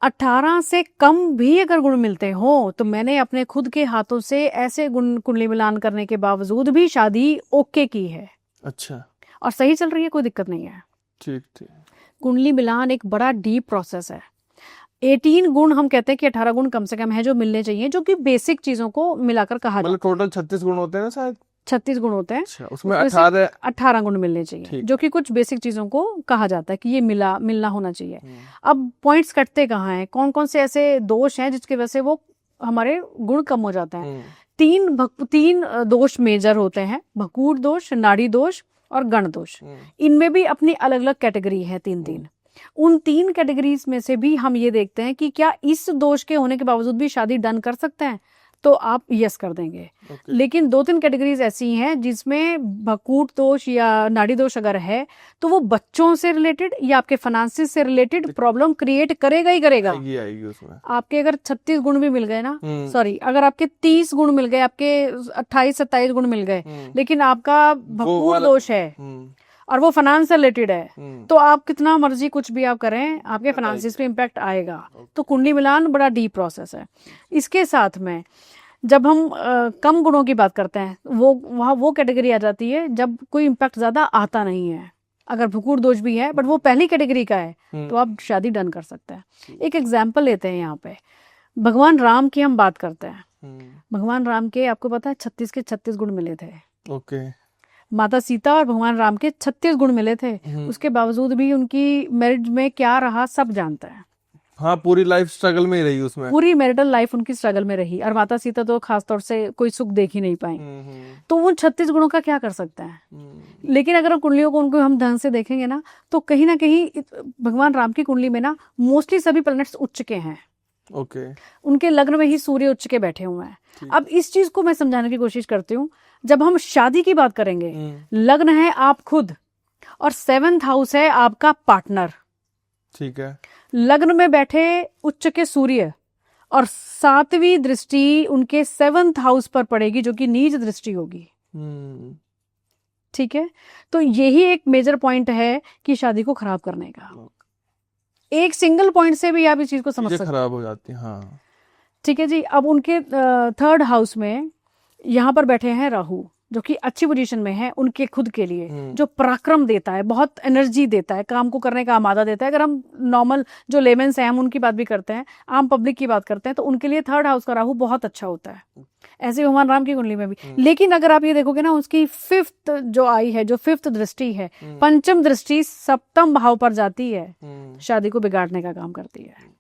18 से कम भी अगर गुण मिलते हो तो मैंने अपने खुद के हाथों से ऐसे गुण कुंडली मिलान करने के बावजूद भी शादी ओके की है। अच्छा, और सही चल रही है, कोई दिक्कत नहीं है। ठीक ठीक। कुंडली मिलान एक बड़ा डीप प्रोसेस है। 18 गुण हम कहते हैं कि 18 गुण कम से कम है जो मिलने चाहिए, जो कि बेसिक चीजों को मिलाकर कहा मतलब टोटल 36 गुण होते हैं ना शायद? 36 गुण होते हैं। अच्छा, उसमें 18 गुण मिलने चाहिए, जो कि कुछ बेसिक चीजों को कहा जाता है कि ये मिलना होना चाहिए। अब पॉइंट्स कटते कहाँ हैं, कौन कौन से ऐसे दोष हैं जिसकी वजह से वो हमारे गुण कम हो जाते हैं? 3 दोष मेजर होते हैं, भकूट दोष, नाड़ी दोष और गण दोष। इनमें भी अपनी अलग अलग कैटेगरी है, 3 उन 3 कैटेगरीज में से भी हम ये देखते हैं कि क्या इस दोष के होने के बावजूद भी शादी डन कर सकते हैं, तो आप यस कर देंगे। लेकिन 2-3 कैटेगरीज ऐसी हैं जिसमें भकूट दोष या नाड़ी दोष अगर है तो वो बच्चों से रिलेटेड या आपके फाइनेंसिस से रिलेटेड प्रॉब्लम क्रिएट करेगा ही करेगा। आएगी उसमें। आपके अगर 36 गुण भी मिल गए ना, सॉरी, अगर आपके 30 गुण मिल गए, आपके 28-27 गुण मिल गए, लेकिन आपका भकूट दोष है और वो फाइनेंस से रिलेटेड है, तो आप कितना मर्जी कुछ भी आप करें, आपके फाइनेंसिस पे इम्पैक्ट आएगा। तो कुंडली मिलान बड़ा डीप प्रोसेस है। इसके साथ में जब हम कम गुणों की बात करते हैं, वहाँ वो कैटेगरी आ जाती है जब कोई इम्पैक्ट ज्यादा आता नहीं है। अगर भकूट दोष भी है बट वो पहली कैटेगरी का है तो आप शादी डन कर सकते हैं। एक एग्जाम्पल लेते हैं यहाँ पे, भगवान राम की हम बात करते हैं। भगवान राम के आपको पता है 36 के 36 गुण मिले थे। ओके। माता सीता और भगवान राम के 36 गुण मिले थे, उसके बावजूद भी उनकी मैरिज में क्या रहा सब जानता है। हाँ, पूरी लाइफ स्ट्रगल में ही रही, उसमें पूरी मैरिटल लाइफ उनकी स्ट्रगल में रही और माता सीता तो खासतौर से कोई सुख देख ही नहीं पाई। तो वो 36 गुणों का क्या कर सकते हैं? लेकिन अगर कुंडलियों को उनको हम ढंग से देखेंगे ना तो कहीं ना कहीं भगवान राम की कुंडली में ना मोस्टली सभी प्लैनेट्स उच्च के हैं। ओके। उनके लग्न में ही सूर्य उच्च के बैठे हुए हैं। अब इस चीज को मैं समझाने की कोशिश करती हूँ। जब हम शादी की बात करेंगे, लग्न है आप खुद और 7th हाउस है आपका पार्टनर, ठीक है। लग्न में बैठे उच्च के सूर्य और 7वीं दृष्टि उनके 7th हाउस पर पड़ेगी जो कि नीच दृष्टि होगी। ठीक है, तो यही एक मेजर पॉइंट है कि शादी को खराब करने का। एक सिंगल पॉइंट से भी आप इस चीज को समझ सकते हैं, खराब हो जाती है। हाँ, ठीक है जी। अब उनके 3rd हाउस में यहाँ पर बैठे हैं राहु, जो कि अच्छी पोजीशन में है उनके खुद के लिए, जो पराक्रम देता है, बहुत एनर्जी देता है, काम को करने का आमादा देता है। अगर हम नॉर्मल जो लेमेंस हैं हम उनकी बात भी करते हैं, आम पब्लिक की बात करते हैं, तो उनके लिए 3rd हाउस का राहु बहुत अच्छा होता है। ऐसे भगवान राम की कुंडली में भी। लेकिन अगर आप ये देखोगे ना, उसकी 5th जो आई है, जो 5th दृष्टि है, पंचम दृष्टि 7th भाव पर जाती है, शादी को बिगाड़ने का काम करती है।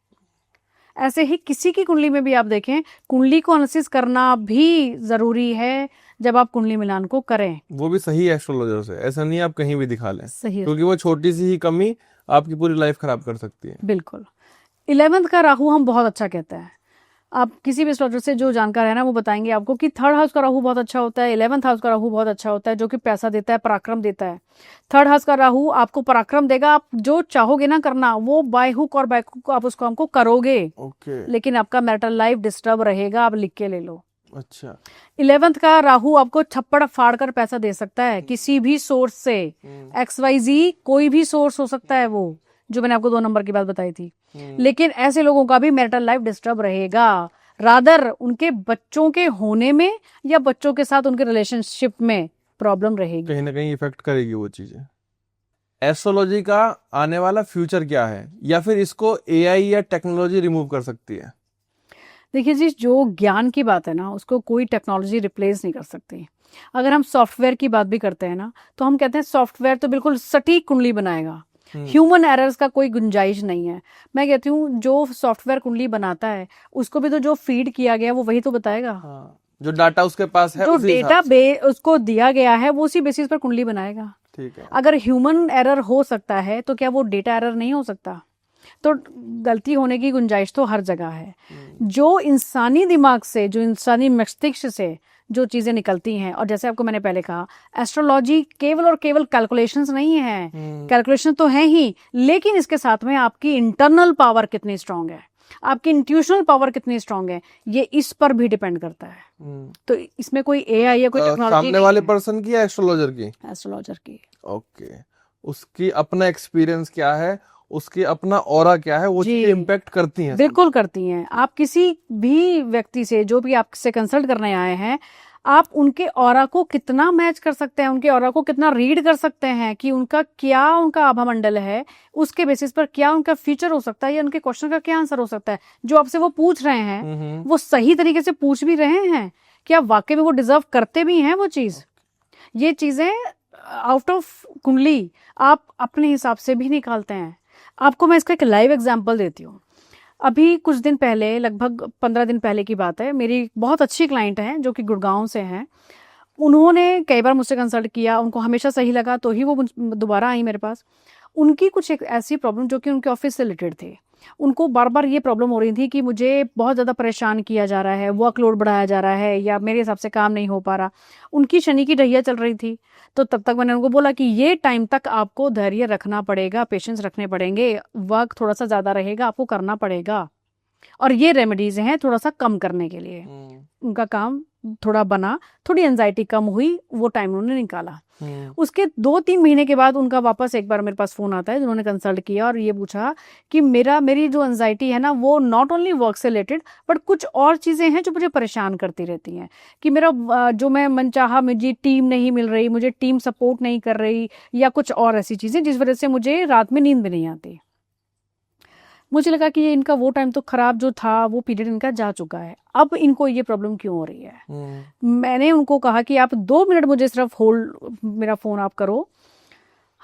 ऐसे ही किसी की कुंडली में भी आप देखें, कुंडली को एनालिसिस करना भी जरूरी है जब आप कुंडली मिलान को करें। वो भी सही एस्ट्रोलॉजर से, ऐसा नहीं आप कहीं भी दिखा लें, सही, क्योंकि वो छोटी सी ही कमी आपकी पूरी लाइफ खराब कर सकती है। बिल्कुल। 11th का राहु हम बहुत अच्छा कहते हैं। आप किसी भी एस्ट्रोलॉजर से जो जानकार है ना, वो बताएंगे आपको कि 3rd हाउस का राहु बहुत अच्छा होता है, 11th हाउस का राहु बहुत अच्छा होता है, जो कि पैसा देता है, पराक्रम देता है। 3rd हाउस का राहु आपको पराक्रम देगा, आप जो चाहोगे ना करना वो बाय हुक और बाय हुक आप उसको हमको करोगे। लेकिन आपका मैरिटल लाइफ डिस्टर्ब रहेगा, आप लिख के ले लो। अच्छा। 11th का राहु आपको छप्पड़ फाड़ कर पैसा दे सकता है किसी भी सोर्स से, XYZ कोई भी सोर्स हो सकता है, वो जो मैंने आपको 2 नंबर की बात बताई थी। लेकिन ऐसे लोगों का भी मैरिटल लाइफ डिस्टर्ब रहेगा, रादर उनके बच्चों के होने में या बच्चों के साथ उनके रिलेशनशिप में प्रॉब्लम रहेगी, कहीं ना कहीं इफेक्ट करेगी वो चीजें। एस्ट्रोलॉजी का आने वाला फ्यूचर क्या है, या फिर इसको AI या टेक्नोलॉजी रिमूव कर सकती है? देखिए जी, जो ज्ञान की बात है ना, उसको कोई टेक्नोलॉजी रिप्लेस नहीं कर सकती। अगर हम सॉफ्टवेयर की बात भी करते हैं ना, तो हम कहते हैं सॉफ्टवेयर तो बिल्कुल सटीक कुंडली बनाएगा, ह्यूमन एरर्स का कोई गुंजाइश नहीं है। मैं कहती हूँ जो सॉफ्टवेयर कुंडली बनाता है उसको भी तो जो फीड किया गया वो वही तो बताएगा। हाँ, जो डाटा उसके पास है जो उसी डेटा हिसाब से। उसको दिया गया है वो उसी बेसिस पर कुंडली बनाएगा। ठीक है। अगर ह्यूमन एरर हो सकता है तो क्या वो डेटा एरर नहीं हो सकता? तो गलती होने की गुंजाइश तो हर जगह है। जो इंसानी दिमाग से, जो इंसानी मस्तिष्क से जो चीजें निकलती हैं, और जैसे आपको मैंने पहले कहा, एस्ट्रोलॉजी केवल और केवल कैलकुलेशंस नहीं है। कैलकुलेशन तो है ही, लेकिन इसके साथ में आपकी इंटरनल पावर कितनी स्ट्रांग है, आपकी इंट्यूशनल पावर कितनी स्ट्रांग है, ये इस पर भी डिपेंड करता है। तो इसमें कोई एआई या कोई टेक्नोलॉजी सामने वाले पर्सन की या एस्ट्रोलॉजर की? एस्ट्रोलॉजर की। ओके, उसकी अपना एक्सपीरियंस क्या है, उसकी अपना ऑरा क्या है, वो चीजें इम्पैक्ट करती हैं। बिल्कुल करती हैं। आप किसी भी व्यक्ति से, जो भी आपसे कंसल्ट करने आए हैं, आप उनके ऑरा को कितना मैच कर सकते हैं, उनके ऑरा को कितना रीड कर सकते हैं कि उनका क्या, उनका आभा मंडल है, उसके बेसिस पर क्या उनका फ्यूचर हो सकता है या उनके क्वेश्चन का क्या आंसर हो सकता है। जो आपसे वो पूछ रहे हैं वो सही तरीके से पूछ भी रहे हैं क्या, वाकई में वो डिजर्व करते भी हैं वो चीज। ये चीजें आउट ऑफ कुंडली आप अपने हिसाब से भी निकालते हैं। आपको मैं इसका एक लाइव एग्जांपल देती हूँ। अभी कुछ दिन पहले, लगभग 15 दिन पहले की बात है, मेरी बहुत अच्छी क्लाइंट हैं जो कि गुड़गांव से हैं। उन्होंने कई बार मुझसे कंसल्ट किया, उनको हमेशा सही लगा तो ही वो दोबारा आई मेरे पास। उनकी कुछ एक ऐसी प्रॉब्लम जो कि उनके ऑफिस से रिलेटेड थे। उनको बार बार ये प्रॉब्लम हो रही थी कि मुझे बहुत ज़्यादा परेशान किया जा रहा है, वर्कलोड बढ़ाया जा रहा है, या मेरे हिसाब से काम नहीं हो पा रहा। उनकी शनि की ढैया चल रही थी। तो तब तक मैंने उनको बोला कि ये टाइम तक आपको धैर्य रखना पड़ेगा, पेशेंस रखने पड़ेंगे, वर्क थोड़ा सा ज़्यादा रहेगा, आपको करना पड़ेगा, और ये रेमेडीज हैं थोड़ा सा कम करने के लिए। उनका काम थोड़ा बना, थोड़ी एंजाइटी कम हुई, वो टाइम उन्होंने निकाला। उसके 2-3 महीने के बाद उनका वापस एक बार मेरे पास फोन आता है, जिन्होंने कंसल्ट किया और ये पूछा कि मेरी जो एंजाइटी है ना, वो नॉट ओनली वर्क से रिलेटेड बट कुछ और चीजें हैं जो मुझे परेशान करती रहती हैं। कि मेरा जो मैं मनचाहा, मुझे टीम नहीं मिल रही, मुझे टीम सपोर्ट नहीं कर रही, या कुछ और ऐसी चीजें जिस वजह से मुझे रात में नींद भी नहीं आती। मुझे लगा कि ये इनका वो टाइम तो खराब जो था, वो पीरियड इनका जा चुका है, अब इनको ये प्रॉब्लम क्यों हो रही है। मैंने उनको कहा कि आप 2 मिनट मुझे सिर्फ होल्ड, मेरा फोन आप करो।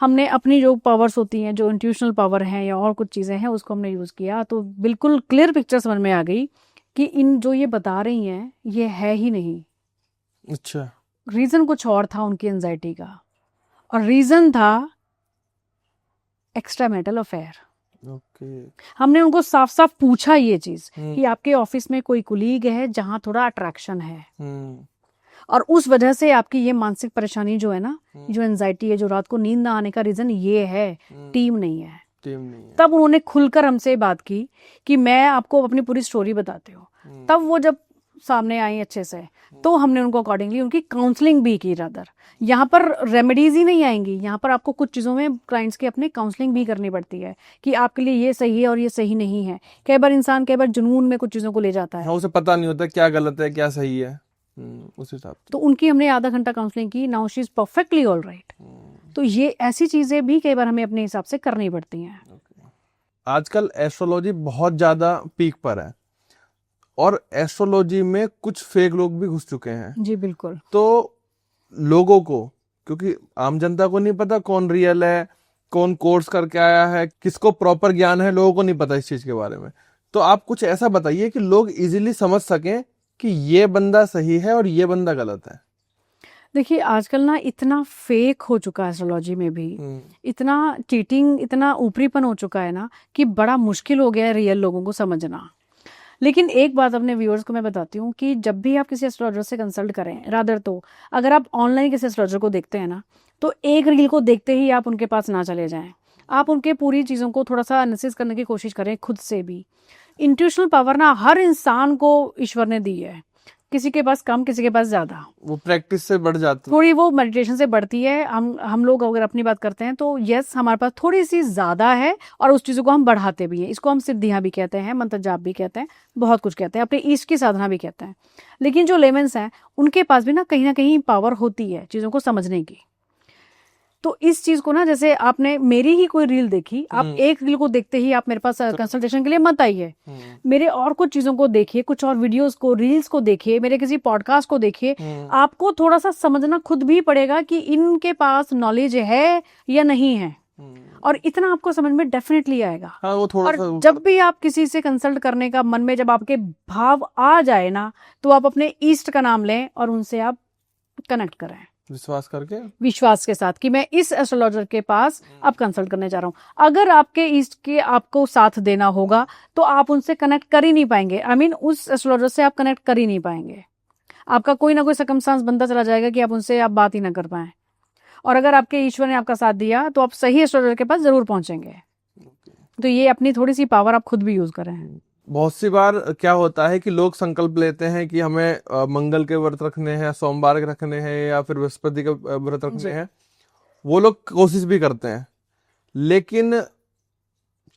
हमने अपनी जो पावर्स होती हैं, जो इंट्यूशनल पावर हैं या और कुछ चीज़ें हैं, उसको हमने यूज़ किया तो बिल्कुल क्लियर पिक्चर समझ में आ गई कि इन जो ये बता रही हैं ये है ही नहीं। अच्छा, रीज़न कुछ और था उनकी एंजाइटी का, और रीज़न था एक्स्ट्रा मैरिटल अफेयर। हमने उनको साफ साफ पूछा ये चीज कि आपके ऑफिस में कोई कुलीग है जहां थोड़ा अट्रैक्शन है, और उस वजह से आपकी ये मानसिक परेशानी जो है ना, जो एंजाइटी है, जो रात को नींद ना आने का रीजन ये है, टीम नहीं है। तब उन्होंने खुलकर हमसे बात की कि मैं आपको अपनी पूरी स्टोरी बताती हूँ। तब वो जब सामने आई अच्छे से, तो हमने उनको अकॉर्डिंगली उनकी काउंसलिंग भी की। रादर यहाँ पर रेमेडीज ही नहीं आएंगी, यहाँ पर आपको कुछ चीज़ों में क्लाइंट्स की अपनी काउंसलिंग भी करनी पड़ती है कि आपके लिए ये सही है और ये सही नहीं है। कई बार इंसान जुनून में कुछ चीज़ों को ले जाता है, हाँ, उसे पता नहीं होता क्या गलत है क्या सही है, उस हिसाब से। तो उनकी हमने आधा घंटा काउंसलिंग की। Now she is perfectly all right. तो ये ऐसी चीज़ें भी कई बार हमें अपने हिसाब से करनी पड़ती हैं। आजकल एस्ट्रोलॉजी बहुत ज़्यादा पीक पर है, और एस्ट्रोलॉजी में कुछ फेक लोग भी घुस चुके हैं। जी बिल्कुल। तो लोगों को, क्योंकि आम जनता को नहीं पता कौन रियल है, कौन कोर्स करके आया है, किसको प्रॉपर ज्ञान है, लोगों को नहीं पता इस चीज के बारे में। तो आप कुछ ऐसा बताइए कि लोग इजीली समझ सकें कि ये बंदा सही है और ये बंदा गलत है। देखिए आजकल ना इतना फेक हो चुका है एस्ट्रोलॉजी में भी, इतना चीटिंग, इतना ऊपरीपन हो चुका है ना कि बड़ा मुश्किल हो गया है रियल लोगों को समझना। लेकिन एक बात अपने व्यूअर्स को मैं बताती हूँ कि जब भी आप किसी एस्ट्रोलॉजर से कंसल्ट करें, रादर तो अगर आप ऑनलाइन किसी एस्ट्रोलॉजर को देखते हैं ना, तो एक रील को देखते ही आप उनके पास ना चले जाएं। आप उनके पूरी चीज़ों को थोड़ा सा एनालिसिस करने की कोशिश करें खुद से भी। इंट्यूशनल पावर ना हर इंसान को ईश्वर ने दी है, किसी के पास कम, किसी के पास ज्यादा। वो प्रैक्टिस से बढ़ जाती है, थोड़ी वो मेडिटेशन से बढ़ती है। हम लोग अगर अपनी बात करते हैं तो यस, हमारे पास थोड़ी सी ज्यादा है, और उस चीज़ों को हम बढ़ाते भी हैं। इसको हम सिद्धियां भी कहते हैं, मंत्र जाप भी कहते हैं, बहुत कुछ कहते हैं, अपने ईष्ट की साधना भी कहते हैं। लेकिन जो लेमेंस हैं उनके पास भी ना कहीं पावर होती है चीज़ों को समझने की। तो इस चीज को ना, जैसे आपने मेरी ही कोई रील देखी, आप एक रील को देखते ही आप मेरे पास कंसल्टेशन के लिए मत आइए। मेरे और कुछ चीजों को देखिए, कुछ और वीडियोस को, रील्स को देखिए, मेरे किसी पॉडकास्ट को देखिए। आपको थोड़ा सा समझना खुद भी पड़ेगा कि इनके पास नॉलेज है या नहीं है। और इतना आपको समझ में डेफिनेटली आएगा। हाँ, वो थोड़ा और सा जब भी आप किसी से कंसल्ट करने का मन में जब आपके भाव आ जाए ना, तो आप अपने ईस्ट का नाम लें और उनसे आप कनेक्ट करें विश्वास करके, विश्वास के साथ कि मैं इस एस्ट्रोलॉजर के पास अब कंसल्ट करने जा रहा हूँ। अगर आपके ईस्ट के आपको साथ देना होगा तो आप उनसे कनेक्ट कर ही नहीं पाएंगे। उस एस्ट्रोलॉजर से आप कनेक्ट कर ही नहीं पाएंगे। आपका कोई ना कोई सर्कमस्टांस बनता चला जाएगा कि आप उनसे आप बात ही ना कर पाए। और अगर आपके ईश्वर ने आपका साथ दिया तो आप सही एस्ट्रोलॉजर के पास जरूर पहुंचेंगे। तो ये अपनी थोड़ी सी पावर आप खुद भी यूज करें। बहुत सी बार क्या होता है कि लोग संकल्प लेते हैं कि हमें मंगल के व्रत रखने हैं, सोमवार के रखने हैं, या फिर बृहस्पति के व्रत रखने हैं। वो लोग कोशिश भी करते हैं, लेकिन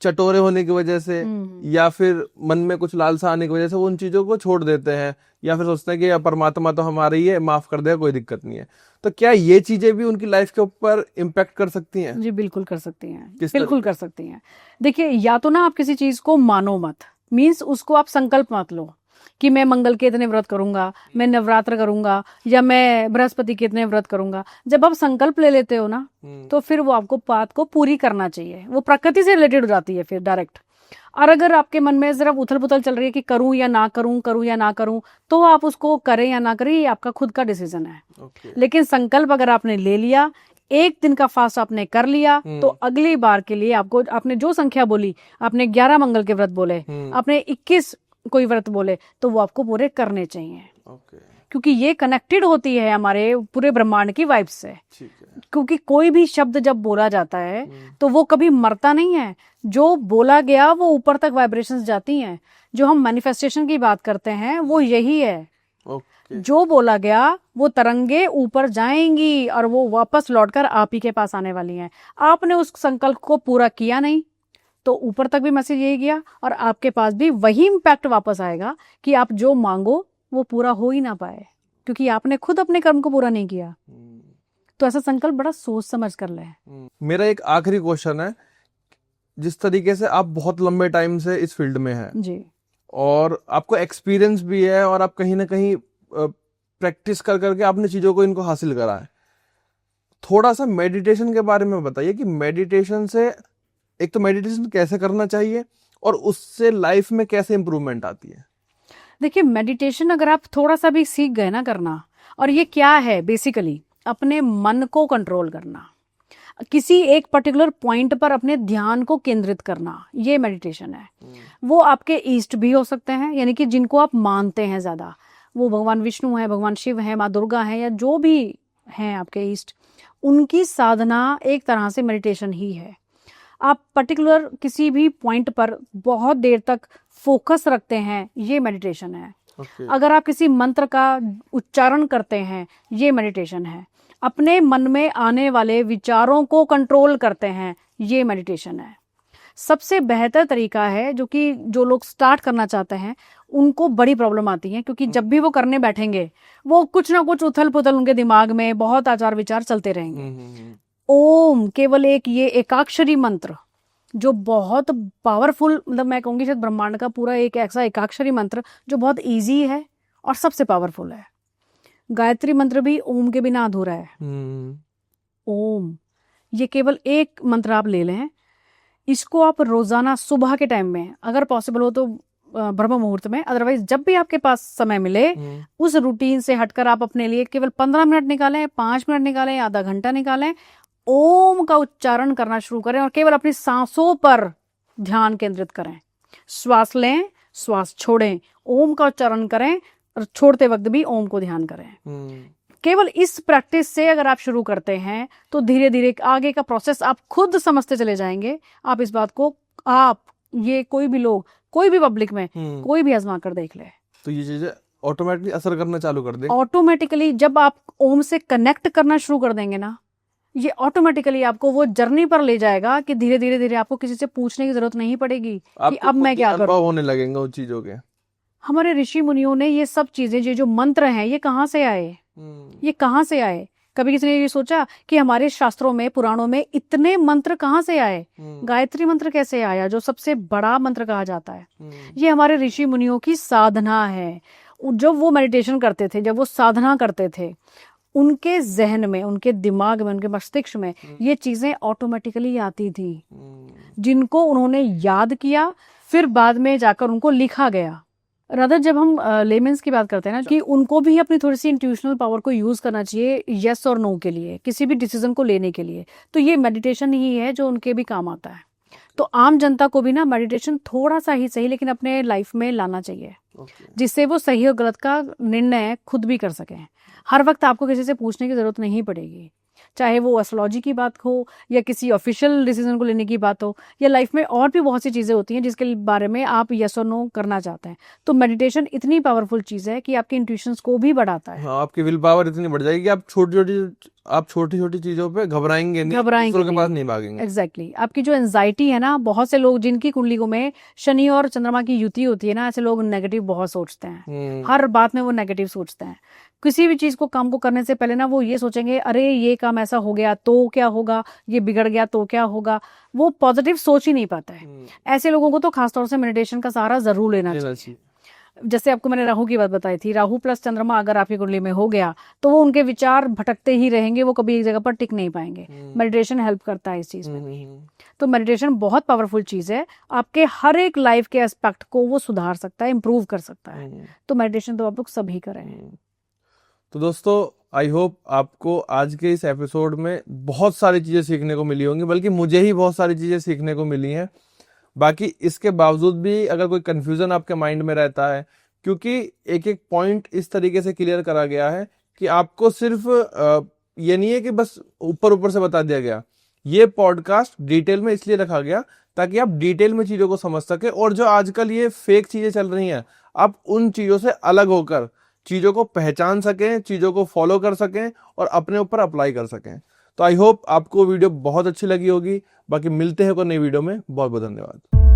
चटोरे होने की वजह से या फिर मन में कुछ लालसा आने की वजह से वो उन चीजों को छोड़ देते हैं, या फिर सोचते हैं कि परमात्मा तो हमारे ही है, माफ कर देगा, कोई दिक्कत नहीं है। तो क्या ये चीजें भी उनकी लाइफ के ऊपर इम्पैक्ट कर सकती हैं? जी बिल्कुल कर सकती हैं, किस बिल्कुल कर सकती हैं। देखिए, या तो ना आप किसी चीज को मानो मत, मीन्स उसको आप संकल्प मत लो कि मैं मंगल के इतने व्रत करूंगा, मैं नवरात्र करूंगा, या मैं बृहस्पति के इतने व्रत करूंगा। जब आप संकल्प ले लेते हो ना, तो फिर वो आपको बात को पूरी करना चाहिए। वो प्रकृति से रिलेटेड हो जाती है फिर डायरेक्ट। और अगर आपके मन में सिर्फ उथल पुथल चल रही है कि करूं या ना करूं, करूं या ना करूं, तो आप उसको करें या ना करें, ये आपका खुद का डिसीजन है। लेकिन संकल्प अगर आपने ले लिया, एक दिन का फास्ट आपने कर लिया, तो अगली बार के लिए आपको, आपने जो संख्या बोली, आपने 11 मंगल के व्रत बोले, आपने 21 कोई व्रत बोले, तो वो आपको पूरे करने चाहिए। क्योंकि ये कनेक्टेड होती है हमारे पूरे ब्रह्मांड की वाइब से। क्योंकि कोई भी शब्द जब बोला जाता है तो वो कभी मरता नहीं है। जो बोला गया वो ऊपर तक वाइब्रेशंस जाती हैं। जो हम मैनिफेस्टेशन की बात करते हैं वो यही है। जो बोला गया वो तरंगे ऊपर जाएंगी और वो वापस लौटकर आप ही के पास आने वाली हैं। आपने उस संकल्प को पूरा किया नहीं तो ऊपर तक भी मैसेज यही गया और आपके पास भी वही इम्पैक्ट वापस आएगा कि आप जो मांगो वो पूरा हो ही ना पाए, क्योंकि आपने खुद अपने कर्म को पूरा नहीं किया। तो ऐसा संकल्प बड़ा सोच समझ कर ले। मेरा एक आखिरी क्वेश्चन है, जिस तरीके से आप बहुत लंबे टाइम से इस फील्ड में हैं जी, और आपको एक्सपीरियंस भी है और आप कहीं ना कहीं प्रैक्टिस कर करके आपने चीजों को इनको हासिल करा है, थोड़ा सा मेडिटेशन के बारे में बताइए कि मेडिटेशन से, एक तो मेडिटेशन कैसे करना चाहिए और उससे लाइफ में कैसे इंप्रूवमेंट आती है? देखिए, मेडिटेशन अगर आप थोड़ा सा भी सीख गए ना करना, और ये क्या है बेसिकली, अपने मन को कंट्रोल करना, किसी एक पर्टिकुलर पॉइंट पर अपने ध्यान को केंद्रित करना, ये मेडिटेशन है। वो आपके ईष्ट भी हो सकते हैं, यानी कि जिनको आप मानते हैं ज्यादा, वो भगवान विष्णु है, भगवान शिव है, माँ दुर्गा है, या जो भी हैं आपके ईष्ट, उनकी साधना एक तरह से मेडिटेशन ही है। आप पर्टिकुलर किसी भी पॉइंट पर बहुत देर तक फोकस रखते हैं, ये मेडिटेशन है। अगर आप किसी मंत्र का उच्चारण करते हैं, ये मेडिटेशन है। अपने मन में आने वाले विचारों को कंट्रोल करते हैं, ये मेडिटेशन है। सबसे बेहतर तरीका है, जो कि जो लोग स्टार्ट करना चाहते हैं उनको बड़ी प्रॉब्लम आती है, क्योंकि जब भी वो करने बैठेंगे वो कुछ ना कुछ उथल पुथल उनके दिमाग में बहुत आचार विचार चलते रहेंगे। ओम केवल एक ये एकाक्षरी मंत्र जो बहुत पावरफुल, मतलब मैं कहूंगी शायद ब्रह्मांड का पूरा एक ऐसा एकाक्षरी मंत्र जो बहुत इजी है और सबसे पावरफुल है। गायत्री मंत्र भी ओम के बिना अधूरा है। ओम, ये केवल एक मंत्र आप ले लें, इसको आप रोजाना सुबह के टाइम में, अगर पॉसिबल हो तो ब्रह्म मुहूर्त में, अदरवाइज जब भी आपके पास समय मिले, उस रूटीन से हटकर आप अपने लिए केवल 15 मिनट निकालें, 5 मिनट निकालें, आधा घंटा निकालें, ओम का उच्चारण करना शुरू करें और केवल अपनी सांसों पर ध्यान केंद्रित करें। श्वास लें, श्वास छोड़ें, ओम का उच्चारण करें और छोड़ते वक्त भी ओम को ध्यान करें। केवल इस प्रैक्टिस से अगर आप शुरू करते हैं तो धीरे धीरे आगे का प्रोसेस आप खुद समझते चले जाएंगे। आप इस बात को, आप ये कोई भी लोग, कोई भी पब्लिक में कोई भी आजमा कर देख ले, तो ये चीजें ऑटोमेटिकली असर करना चालू कर दे। ऑटोमेटिकली जब आप ओम से कनेक्ट करना शुरू कर देंगे ना, ये ऑटोमेटिकली आपको वो जर्नी पर ले जाएगा कि धीरे धीरे धीरे आपको किसी से पूछने की जरूरत नहीं पड़ेगी कि अब मैं क्या करूं। होने लगेंगे उन चीजों के। हमारे ऋषि मुनियों ने ये सब चीजें, ये जो मंत्र हैं, ये कहाँ से आए? ये कहाँ से आए? कभी किसी ने ये सोचा कि हमारे शास्त्रों में, पुराणों में इतने मंत्र कहाँ से आए? गायत्री मंत्र कैसे आया, जो सबसे बड़ा मंत्र कहा जाता है? ये हमारे ऋषि मुनियों की साधना है। जब वो मेडिटेशन करते थे, जब वो साधना करते थे, उनके जहन में, उनके दिमाग में, उनके मस्तिष्क में ये चीजें ऑटोमेटिकली आती थी, जिनको उन्होंने याद किया, फिर बाद में जाकर उनको लिखा गया। रादर जब हम लेमेंस की बात करते हैं ना, कि उनको भी अपनी थोड़ी सी इंट्यूशनल पावर को यूज करना चाहिए यस और नो के लिए, किसी भी डिसीजन को लेने के लिए, तो ये मेडिटेशन ही है जो उनके भी काम आता है। तो आम जनता को भी ना मेडिटेशन थोड़ा सा ही सही लेकिन अपने लाइफ में लाना चाहिए, जिससे वो सही और गलत का निर्णय खुद भी कर सकें। हर वक्त आपको किसी से पूछने की जरूरत नहीं पड़ेगी, चाहे वो एस्ट्रोलॉजी की बात हो या किसी ऑफिशियल डिसीजन को लेने की बात हो, या लाइफ में और भी बहुत सी चीजें होती हैं जिसके बारे में आप यस और नो करना चाहते हैं। तो मेडिटेशन इतनी पावरफुल चीज है कि आपके इंट्यूशंस को भी बढ़ाता है। हाँ, आपकी विल पावर इतनी बढ़ जाएगी कि आप छोटी छोटी चीजों पे घबराएंगे नहीं, दूसरों के पास नहीं भागेंगे। एग्जैक्टली। आपकी जो एंजाइटी है ना, बहुत से लोग जिनकी कुंडलियों में शनि और चंद्रमा की युति होती है ना, ऐसे लोग नेगेटिव बहुत सोचते हैं, हर बात में वो नेगेटिव सोचते हैं। किसी भी चीज को, काम को करने से पहले ना वो ये सोचेंगे, अरे ये काम ऐसा हो गया तो क्या होगा, ये बिगड़ गया तो क्या होगा। वो पॉजिटिव सोच ही नहीं पाता है। ऐसे लोगों को तो खासतौर से मेडिटेशन का सहारा जरूर लेना चाहिए। जैसे आपको मैंने राहु की बात बताई थी, राहु प्लस चंद्रमा अगर आपकी कुंडली में हो गया तो वो उनके विचार भटकते ही रहेंगे, वो कभी एक जगह पर टिक नहीं पाएंगे। मेडिटेशन हेल्प करता है इस चीज में। तो मेडिटेशन बहुत पावरफुल चीज है, आपके हर एक लाइफ के एस्पेक्ट को वो सुधार सकता है, इंप्रूव कर सकता है। तो मेडिटेशन तो आप लोग सभी करें। तो दोस्तों, आई होप आपको आज के इस एपिसोड में बहुत सारी चीजें सीखने को मिली होंगी, बल्कि मुझे ही बहुत सारी चीजें सीखने को मिली हैं। बाकी इसके बावजूद भी अगर कोई कंफ्यूजन आपके माइंड में रहता है, क्योंकि एक एक पॉइंट इस तरीके से क्लियर करा गया है कि आपको सिर्फ ये नहीं है कि बस ऊपर ऊपर से बता दिया गया। ये पॉडकास्ट डिटेल में इसलिए रखा गया ताकि आप डिटेल में चीजों को समझ सके, और जो आजकल ये फेक चीजें चल रही हैं, आप उन चीजों से अलग होकर चीजों को पहचान सकें, चीजों को फॉलो कर सकें और अपने ऊपर अप्लाई कर सकें। तो आई होप आपको वीडियो बहुत अच्छी लगी होगी। बाकी मिलते हैं कोई नई वीडियो में। बहुत बहुत धन्यवाद।